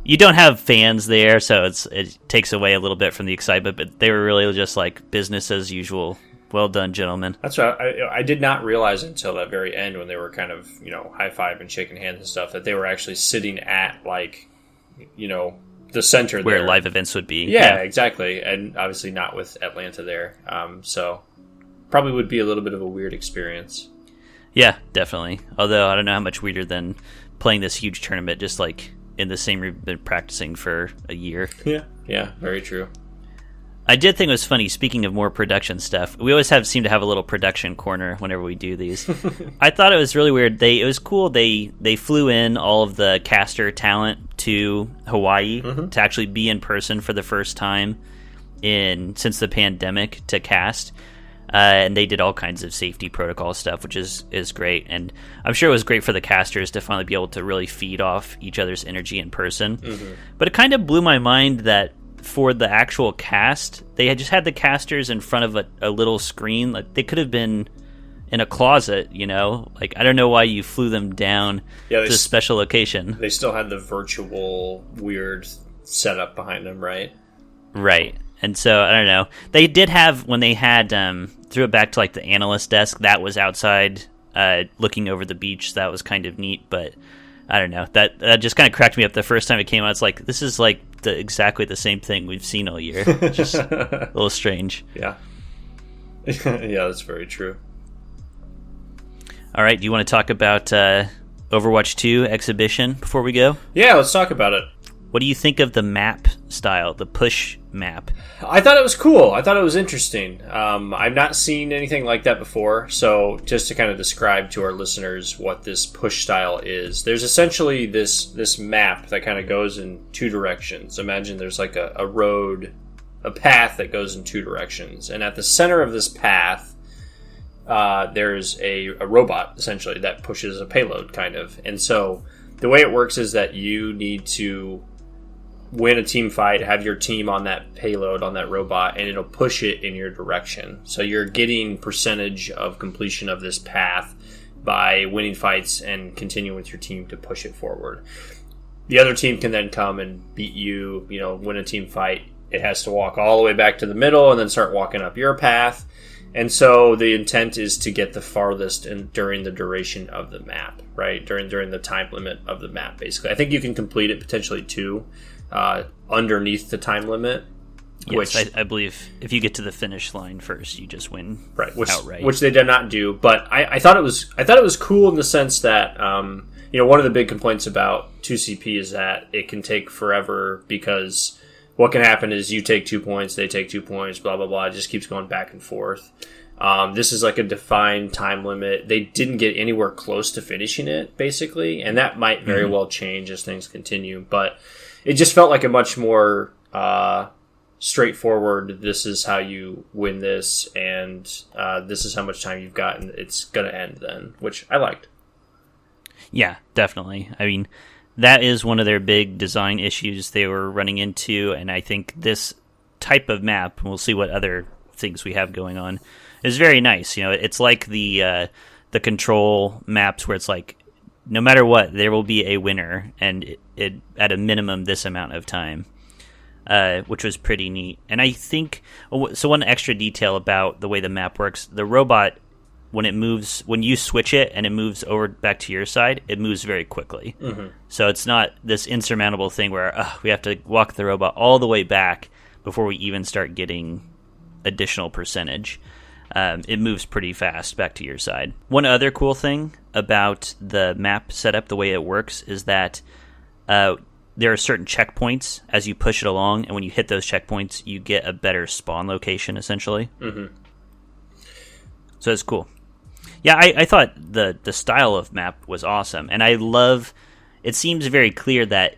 you don't have fans there, so it takes away a little bit from the excitement. But they were really just like business as usual. Well done, gentlemen. That's right. I did not realize until that very end, when they were kind of high-fiving and shaking hands and stuff, that they were actually sitting at the center where there. Live events would be. Yeah, exactly. And obviously not with Atlanta there. So probably would be a little bit of a weird experience. Yeah, definitely. Although I don't know how much weirder than playing this huge tournament just like in the same room we've been practicing for a year. Yeah, very true. I did think it was funny, speaking of more production stuff, we always seem to have a little production corner whenever we do these. I thought it was really weird. It was cool. They flew in all of the caster talent to Hawaii to actually be in person for the first time since the pandemic to cast. And they did all kinds of safety protocol stuff, which is great. And I'm sure it was great for the casters to finally be able to really feed off each other's energy in person. Mm-hmm. But it kind of blew my mind that for the actual cast, they had just had the casters in front of a little screen. Like, they could have been in a closet, you know? Like, I don't know why you flew them down to a special location. They still had the virtual weird setup behind them, right? Right. And so, I don't know. They did have, when they had, threw it back to, like, the analyst desk, that was outside, looking over the beach. So that was kind of neat, but I don't know. That just kind of cracked me up the first time it came out. It's like, this is, like, exactly the same thing we've seen all year. It's just a little strange. Yeah. Yeah, that's very true. All right, do you want to talk about Overwatch 2 exhibition before we go? Yeah, let's talk about it. What do you think of the map style, the push map? I thought it was cool. I thought it was interesting. I've not seen anything like that before, so just to kind of describe to our listeners what this push style is, there's essentially this map that kind of goes in two directions. Imagine there's like a road, a path that goes in two directions, and at the center of this path, there's a robot, essentially, that pushes a payload, kind of. And so the way it works is that you need to win a team fight, have your team on that payload, on that robot, and it'll push it in your direction. So you're getting percentage of completion of this path by winning fights and continuing with your team to push it forward. The other team can then come and beat you, win a team fight. It has to walk all the way back to the middle and then start walking up your path. And so the intent is to get the farthest during the duration of the map, right? During the time limit of the map, basically. I think you can complete it potentially too, underneath the time limit. Yes, I believe if you get to the finish line first, you just win outright. Which they did not do. But I thought it was cool in the sense that one of the big complaints about 2CP is that it can take forever because what can happen is you take 2 points, they take 2 points, blah, blah, blah. It just keeps going back and forth. This is like a defined time limit. They didn't get anywhere close to finishing it, basically, and that might very well change as things continue. But it just felt like a much more straightforward, this is how you win this, and this is how much time you've got, and it's going to end then, which I liked. Yeah, definitely. I mean, that is one of their big design issues they were running into, and I think this type of map, we'll see what other things we have going on, is very nice. It's like the control maps where it's like, no matter what, there will be a winner, and it at a minimum this amount of time, which was pretty neat. And I think, so one extra detail about the way the map works, the robot, when you switch it and it moves over back to your side, it moves very quickly. Mm-hmm. So it's not this insurmountable thing where we have to walk the robot all the way back before we even start getting additional percentage. It moves pretty fast back to your side. One other cool thing about the map setup, the way it works, is that there are certain checkpoints as you push it along, and when you hit those checkpoints, you get a better spawn location, essentially. Mm-hmm. So it's cool. Yeah, I thought the style of map was awesome, and I love. It seems very clear that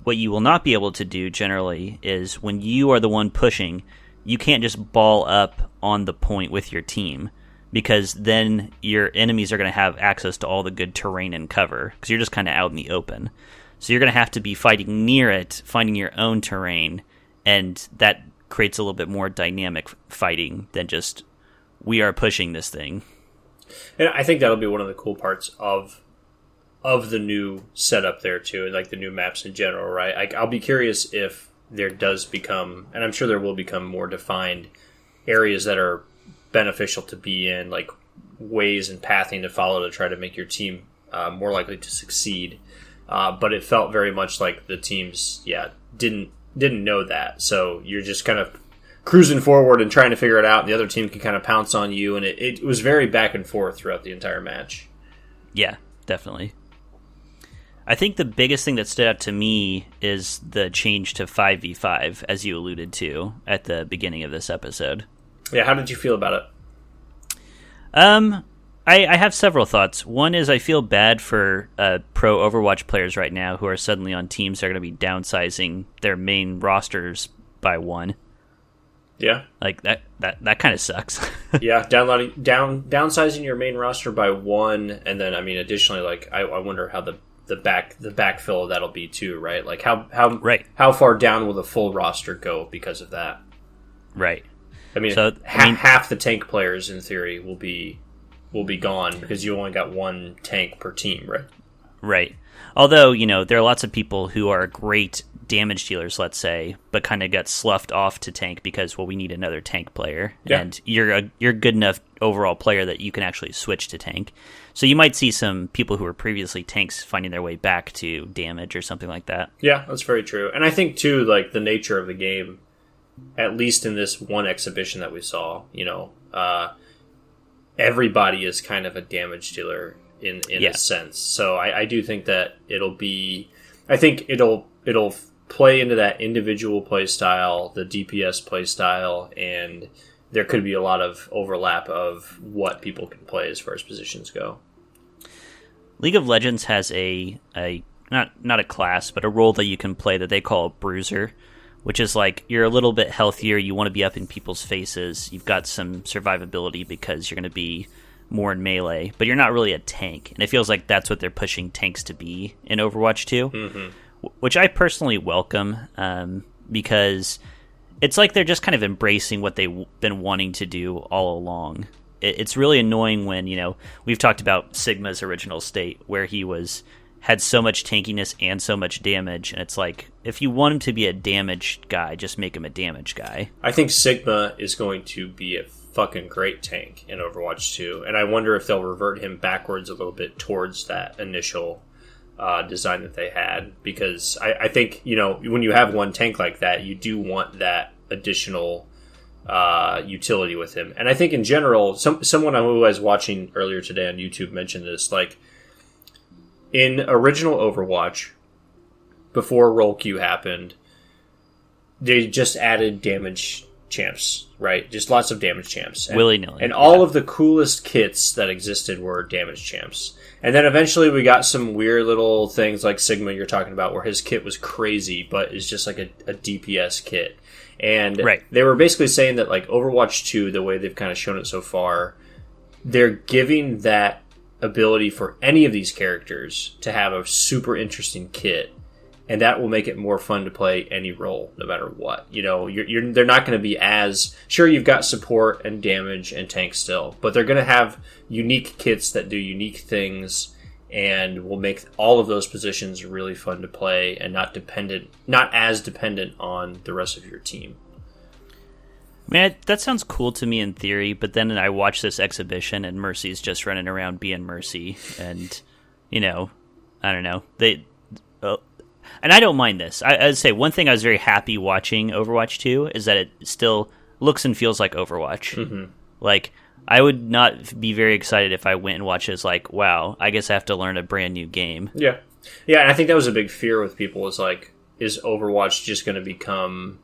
what you will not be able to do generally is when you are the one pushing, you can't just ball up on the point with your team, because then your enemies are going to have access to all the good terrain and cover, because you're just kind of out in the open. So you're going to have to be fighting near it, finding your own terrain, and that creates a little bit more dynamic fighting than just we are pushing this thing. And I think that'll be one of the cool parts of the new setup there too, like the new maps in general, right? I'll be curious if there does become, and I'm sure there will become, more defined areas that are beneficial to be in, like ways and pathing to follow to try to make your team more likely to succeed. But it felt very much like the teams, didn't know that. So you're just kind of cruising forward and trying to figure it out, and the other team can kind of pounce on you, and it was very back and forth throughout the entire match. Yeah, definitely. I think the biggest thing that stood out to me is the change to 5v5, as you alluded to at the beginning of this episode. Yeah, how did you feel about it? I have several thoughts. One is I feel bad for pro Overwatch players right now who are suddenly on teams that are going to be downsizing their main rosters by one. Yeah. Like that kind of sucks. Yeah, downsizing your main roster by one, and then additionally, like I wonder how the backfill of that'll be too, right? Like how far down will the full roster go because of that? Right. Half the tank players in theory will be gone because you only got one tank per team, right? Right. Although, there are lots of people who are great damage dealers, let's say, but kind of got sloughed off to tank because, we need another tank player. Yeah. And you're a good enough overall player that you can actually switch to tank. So you might see some people who were previously tanks finding their way back to damage or something like that. Yeah, that's very true. And I think, too, like, the nature of the game, at least in this one exhibition that we saw, everybody is kind of a damage dealer in a sense. So I do think that it'll play into that individual play style, the DPS play style, and there could be a lot of overlap of what people can play as far as positions go. League of Legends has a not a class, but a role that you can play that they call a bruiser, which is like you're a little bit healthier, you want to be up in people's faces, you've got some survivability because you're going to be more in melee, but you're not really a tank. And it feels like that's what they're pushing tanks to be in Overwatch 2, which I personally welcome because it's like they're just kind of embracing what they've been wanting to do all along. It's really annoying when, we've talked about Sigma's original state where he had so much tankiness and so much damage, and it's like, if you want him to be a damage guy, just make him a damage guy. I think Sigma is going to be a fucking great tank in Overwatch 2, and I wonder if they'll revert him backwards a little bit towards that initial design that they had, because I think, when you have one tank like that, you do want that additional utility with him. And I think in general, someone who I was watching earlier today on YouTube mentioned this, like, in original Overwatch, before Roll Q happened, they just added damage champs, right? Just lots of damage champs. Willy-nilly. And all of the coolest kits that existed were damage champs. And then eventually we got some weird little things like Sigma you're talking about, where his kit was crazy, but is just like a DPS kit. And they were basically saying that, like, Overwatch 2, the way they've kind of shown it so far, they're giving that ability for any of these characters to have a super interesting kit, and that will make it more fun to play any role, no matter what. They're not going to be as... Sure, you've got support and damage and tank still, but they're going to have unique kits that do unique things and will make all of those positions really fun to play and not as dependent on the rest of your team. Man, that sounds cool to me in theory, but then I watch this exhibition and Mercy's just running around being Mercy, and, I don't know. And I don't mind this. I'd say one thing I was very happy watching Overwatch 2 is that it still looks and feels like Overwatch. Mm-hmm. Like, I would not be very excited if I went and watched it as like, wow, I guess I have to learn a brand new game. Yeah. Yeah, and I think that was a big fear with people, is like, is Overwatch just going to become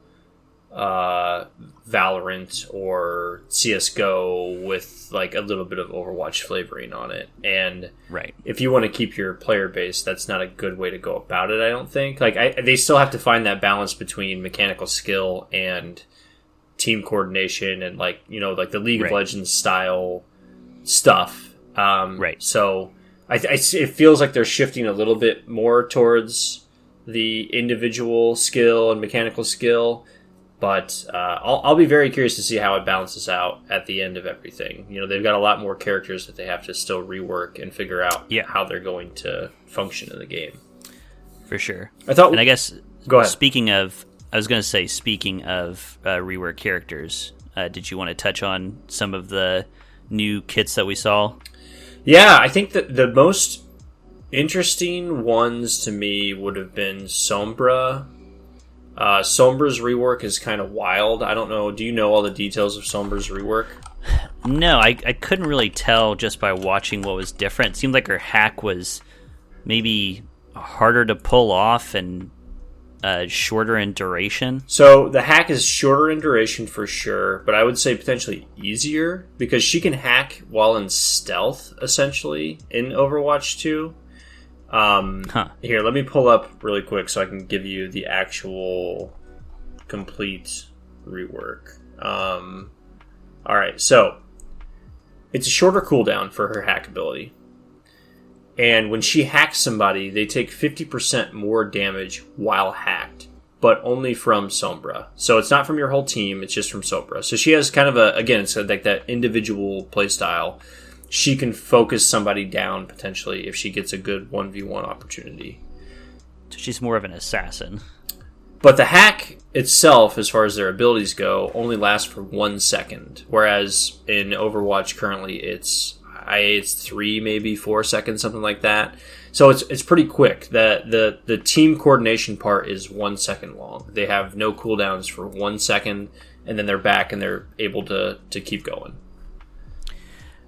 Valorant or CSGO with like a little bit of Overwatch flavoring on it? And if you want to keep your player base, that's not a good way to go about it, I don't think. Like, they still have to find that balance between mechanical skill and team coordination and, like, like the League of Legends style stuff. So it feels like they're shifting a little bit more towards the individual skill and mechanical skill. But I'll be very curious to see how it balances out at the end of everything. They've got a lot more characters that they have to still rework and figure out how they're going to function in the game. For sure. And I guess, go ahead. Speaking of rework characters, did you want to touch on some of the new kits that we saw? Yeah, I think that the most interesting ones to me would have been Sombra. Sombra's rework is kind of wild. I don't know. Do you know all the details of Sombra's rework? No, I couldn't really tell just by watching what was different. It seemed like her hack was maybe harder to pull off and shorter in duration. So the hack is shorter in duration for sure, but I would say potentially easier because she can hack while in stealth, essentially, in Overwatch 2. Here, let me pull up really quick so I can give you the actual complete rework. Alright, so it's a shorter cooldown for her hack ability. And when she hacks somebody, they take 50% more damage while hacked, but only from Sombra. So it's not from your whole team, it's just from Sombra. So she has kind of it's like that individual playstyle. She can focus somebody down, potentially, if she gets a good 1v1 opportunity. So she's more of an assassin. But the hack itself, as far as their abilities go, only lasts for 1 second. Whereas in Overwatch currently, it's 3, maybe 4 seconds, something like that. So it's pretty quick. The team coordination part is 1 second long. They have no cooldowns for 1 second, and then they're back and they're able to keep going.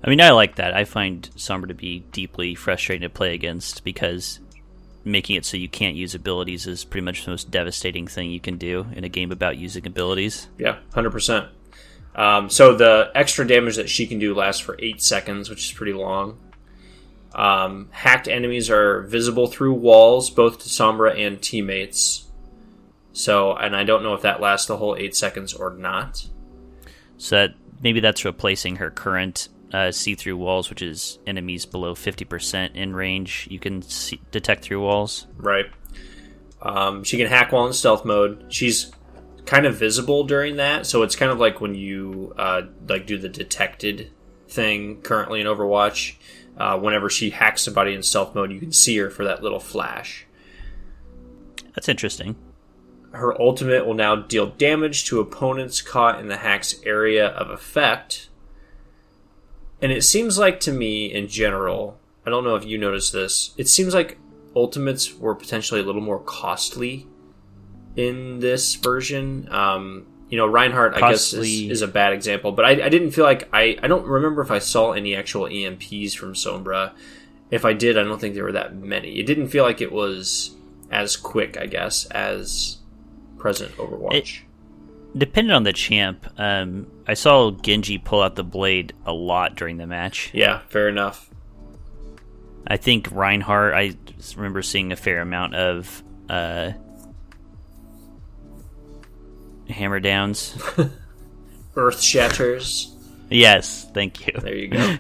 I mean, I like that. I find Sombra to be deeply frustrating to play against because making it so you can't use abilities is pretty much the most devastating thing you can do in a game about using abilities. Yeah, 100%. So the extra damage that she can do lasts for 8 seconds, which is pretty long. Hacked enemies are visible through walls, both to Sombra and teammates. So, and I don't know if that lasts the whole 8 seconds or not. So maybe that's replacing her current see-through walls, which is enemies below 50% in range. You can detect through walls. Right. She can hack while in stealth mode. She's kind of visible during that, so it's kind of like when you do the detected thing currently in Overwatch. Whenever she hacks somebody in stealth mode, you can see her for that little flash. That's interesting. Her ultimate will now deal damage to opponents caught in the hack's area of effect. And it seems like to me, in general, I don't know if you noticed this, it seems like ultimates were potentially a little more costly in this version. Reinhardt, I guess, is a bad example, but I didn't feel like I don't remember if I saw any actual EMPs from Sombra. If I did, I don't think there were that many. It didn't feel like it was as quick, I guess, as present Overwatch. Depending on the champ, I saw Genji pull out the blade a lot during the match. Yeah, fair enough. I think Reinhardt, I remember seeing a fair amount of hammer downs. Earth shatters. Yes, thank you. There you go.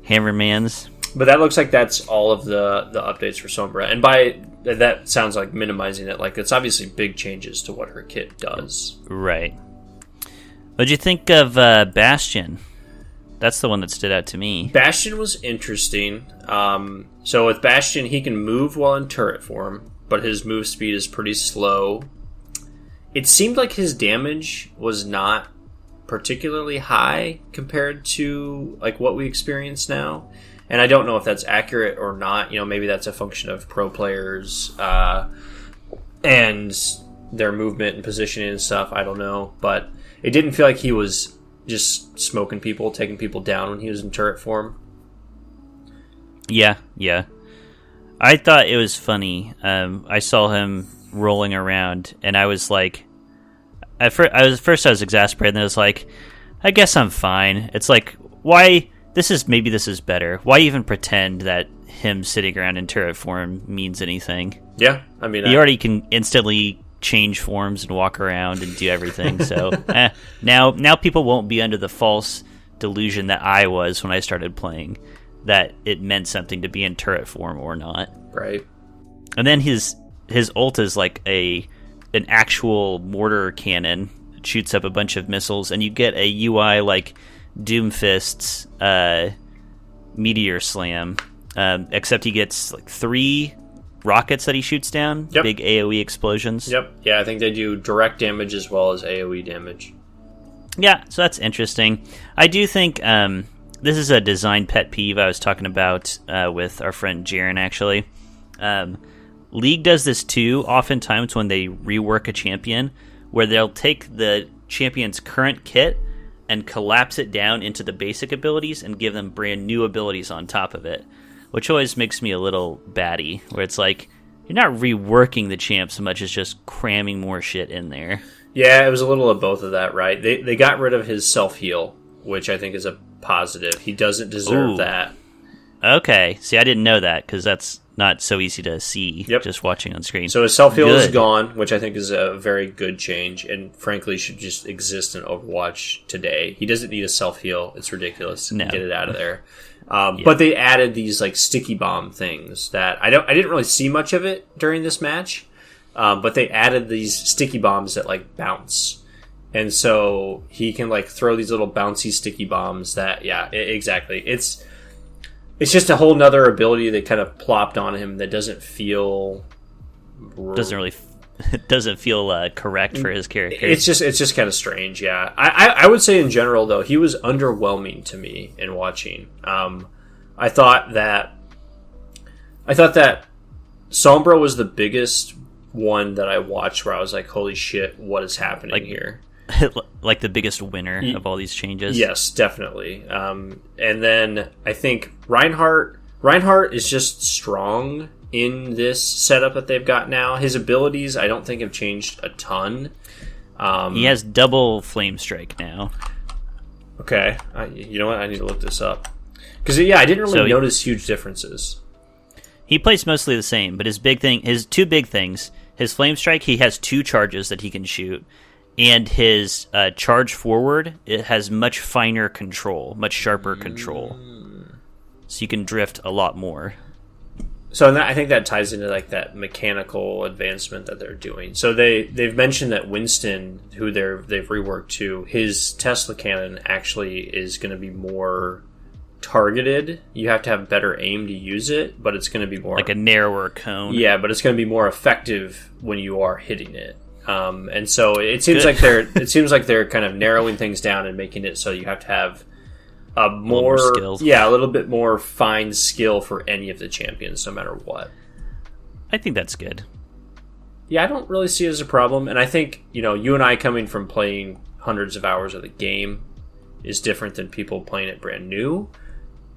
Hammermans. But that looks like that's all of the updates for Sombra. And by that sounds like minimizing it. Like, it's obviously big changes to what her kit does. Right. What'd you think of Bastion? That's the one that stood out to me. Bastion was interesting. So with Bastion, he can move while in turret form, but his move speed is pretty slow. It seemed like his damage was not particularly high compared to like what we experience now. And I don't know if that's accurate or not. Maybe that's a function of pro players and their movement and positioning and stuff. I don't know. But it didn't feel like he was just smoking people, taking people down when he was in turret form. Yeah. I thought it was funny. I saw him rolling around, and I was like, at first I was exasperated, and then I was like, I guess I'm fine. It's like, why? This is better. Why even pretend that him sitting around in turret form means anything? Yeah, I mean, he already can instantly change forms and walk around and do everything. So now people won't be under the false delusion that I was when I started playing, that it meant something to be in turret form or not. Right. And then his ult is like an actual mortar cannon. It shoots up a bunch of missiles, and you get a UI like Doomfist's Meteor Slam, except he gets like 3 rockets that he shoots down. Yep. Big AoE explosions. Yep. Yeah, I think they do direct damage as well as AoE damage. Yeah, so that's interesting. I do think this is a design pet peeve I was talking about with our friend Jaren, actually. League does this too, oftentimes when they rework a champion, where they'll take the champion's current kit and collapse it down into the basic abilities and give them brand new abilities on top of it, which always makes me a little batty, where it's like, you're not reworking the champ so much as just cramming more shit in there. Yeah, it was a little of both of that, right? They got rid of his self-heal, which I think is a positive. He doesn't deserve that. Okay, see, I didn't know that, because that's not so easy to see just watching on screen. So his self-heal is gone, which I think is a very good change, and frankly should just exist in Overwatch today. He doesn't need a self-heal. It's ridiculous. No. Get it out of there. But they added these like sticky bomb things that I didn't really see much of it during this match, but they added these sticky bombs that like bounce. And so he can like throw these little bouncy sticky bombs that, exactly. It's just a whole nother ability that kind of plopped on him that doesn't feel correct for his character. It's just kind of strange. Yeah, I would say in general though he was underwhelming to me in watching. I thought that Sombra was the biggest one that I watched where I was like, holy shit, what is happening here? Like the biggest winner of all these changes. Yes, definitely. And then I think Reinhardt is just strong in this setup that they've got now. His abilities I don't think have changed a ton. He has double flame strike now. Okay. You know what? I need to look this up. Because I didn't really notice huge differences. He plays mostly the same, but his two big things, his flame strike, he has 2 charges that he can shoot. And his charge forward, it has much finer control, much sharper control. So you can drift a lot more. So I think that ties into like that mechanical advancement that they're doing. So they've mentioned that Winston, who they've reworked to, his Tesla cannon actually is going to be more targeted. You have to have better aim to use it, but it's going to be more like a narrower cone. Yeah, but it's going to be more effective when you are hitting it. And so it seems like they're kind of narrowing things down and making it so you have to have a little bit more fine skill for any of the champions, no matter what. I think that's good. Yeah, I don't really see it as a problem, and I think you and I coming from playing hundreds of hours of the game is different than people playing it brand new,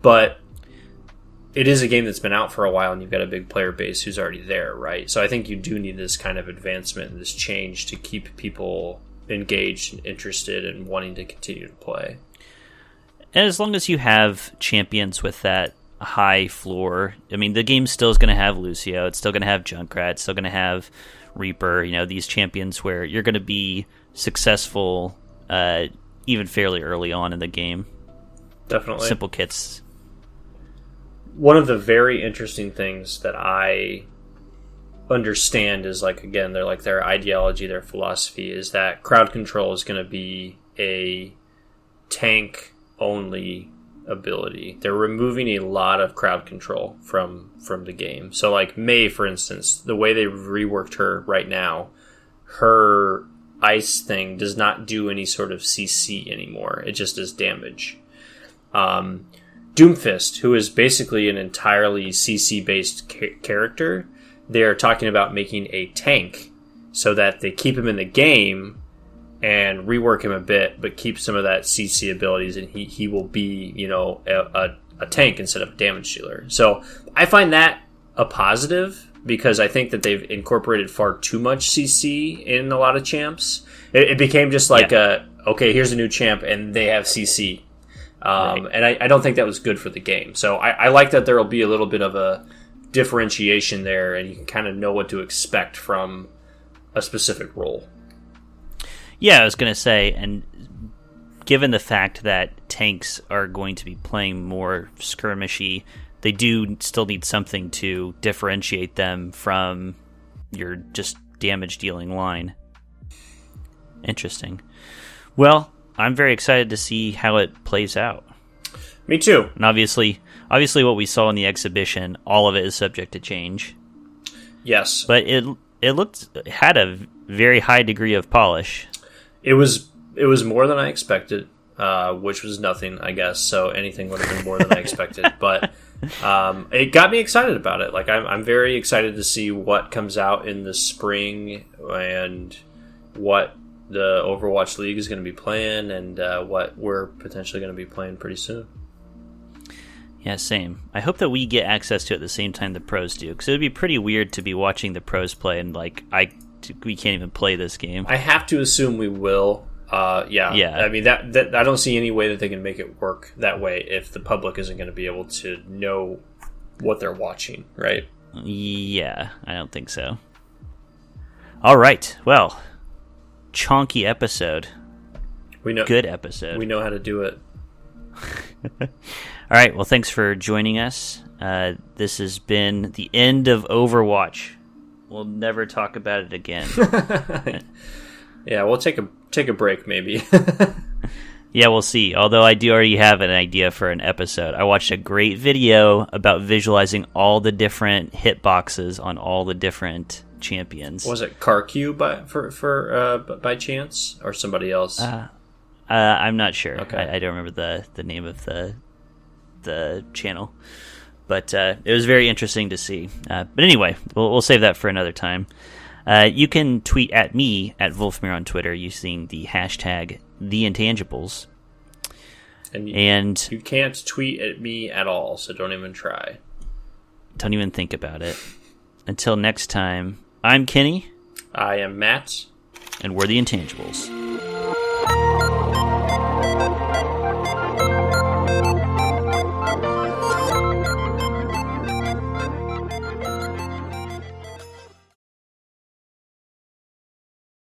but it is a game that's been out for a while and you've got a big player base who's already there, right? So I think you do need this kind of advancement and this change to keep people engaged and interested and wanting to continue to play. And as long as you have champions with that high floor, I mean, the game still is going to have Lucio, it's still going to have Junkrat, it's still going to have Reaper, these champions where you're going to be successful even fairly early on in the game. Definitely. Simple kits. One of the very interesting things that I understand is their ideology, their philosophy is that crowd control is going to be a tank only ability. They're removing a lot of crowd control from the game. So like Mei, for instance, the way they reworked her right now, her ice thing does not do any sort of CC anymore. It just does damage. Doomfist, who is basically an entirely CC-based character, they're talking about making a tank so that they keep him in the game and rework him a bit, but keep some of that CC abilities, and he will be, a tank instead of a damage dealer. So I find that a positive, because I think that they've incorporated far too much CC in a lot of champs. It became just like okay, here's a new champ, and they have CC. Right. And I don't think that was good for the game. So I like that there will be a little bit of a differentiation there, and you can kind of know what to expect from a specific role. Yeah, I was going to say, and given the fact that tanks are going to be playing more skirmishy, they do still need something to differentiate them from your just damage-dealing line. Interesting. Well, I'm very excited to see how it plays out. Me too. And obviously what we saw in the exhibition, all of it is subject to change. Yes. But it had a very high degree of polish. It was more than I expected, which was nothing, I guess. So anything would have been more than I expected. But it got me excited about it. Like I'm very excited to see what comes out in the spring and what the Overwatch League is going to be playing, and what we're potentially going to be playing pretty soon. Yeah, same. I hope that we get access to it at the same time the pros do, because it would be pretty weird to be watching the pros play and we can't even play this game. I have to assume we will. Yeah. I mean, that I don't see any way that they can make it work that way if the public isn't going to be able to know what they're watching, right? Yeah, I don't think so. All right, well, chonky episode. Good episode. We know how to do it. All right, well, thanks for joining us. This has been the end of Overwatch. We'll never talk about it again. Yeah, we'll take a break maybe. Yeah, we'll see. Although I do already have an idea for an episode. I watched a great video about visualizing all the different hitboxes on all the different champions. Was it CarQ by chance, or somebody else? I'm not sure. Okay. I don't remember the name of the channel, but it was very interesting to see. But anyway, we'll save that for another time. You can tweet at me at Wolfmere on Twitter using the hashtag #TheIntangibles. And you can't tweet at me at all, so don't even try. Don't even think about it. Until next time, I'm Kenny. I am Matt. And we're the Intangibles.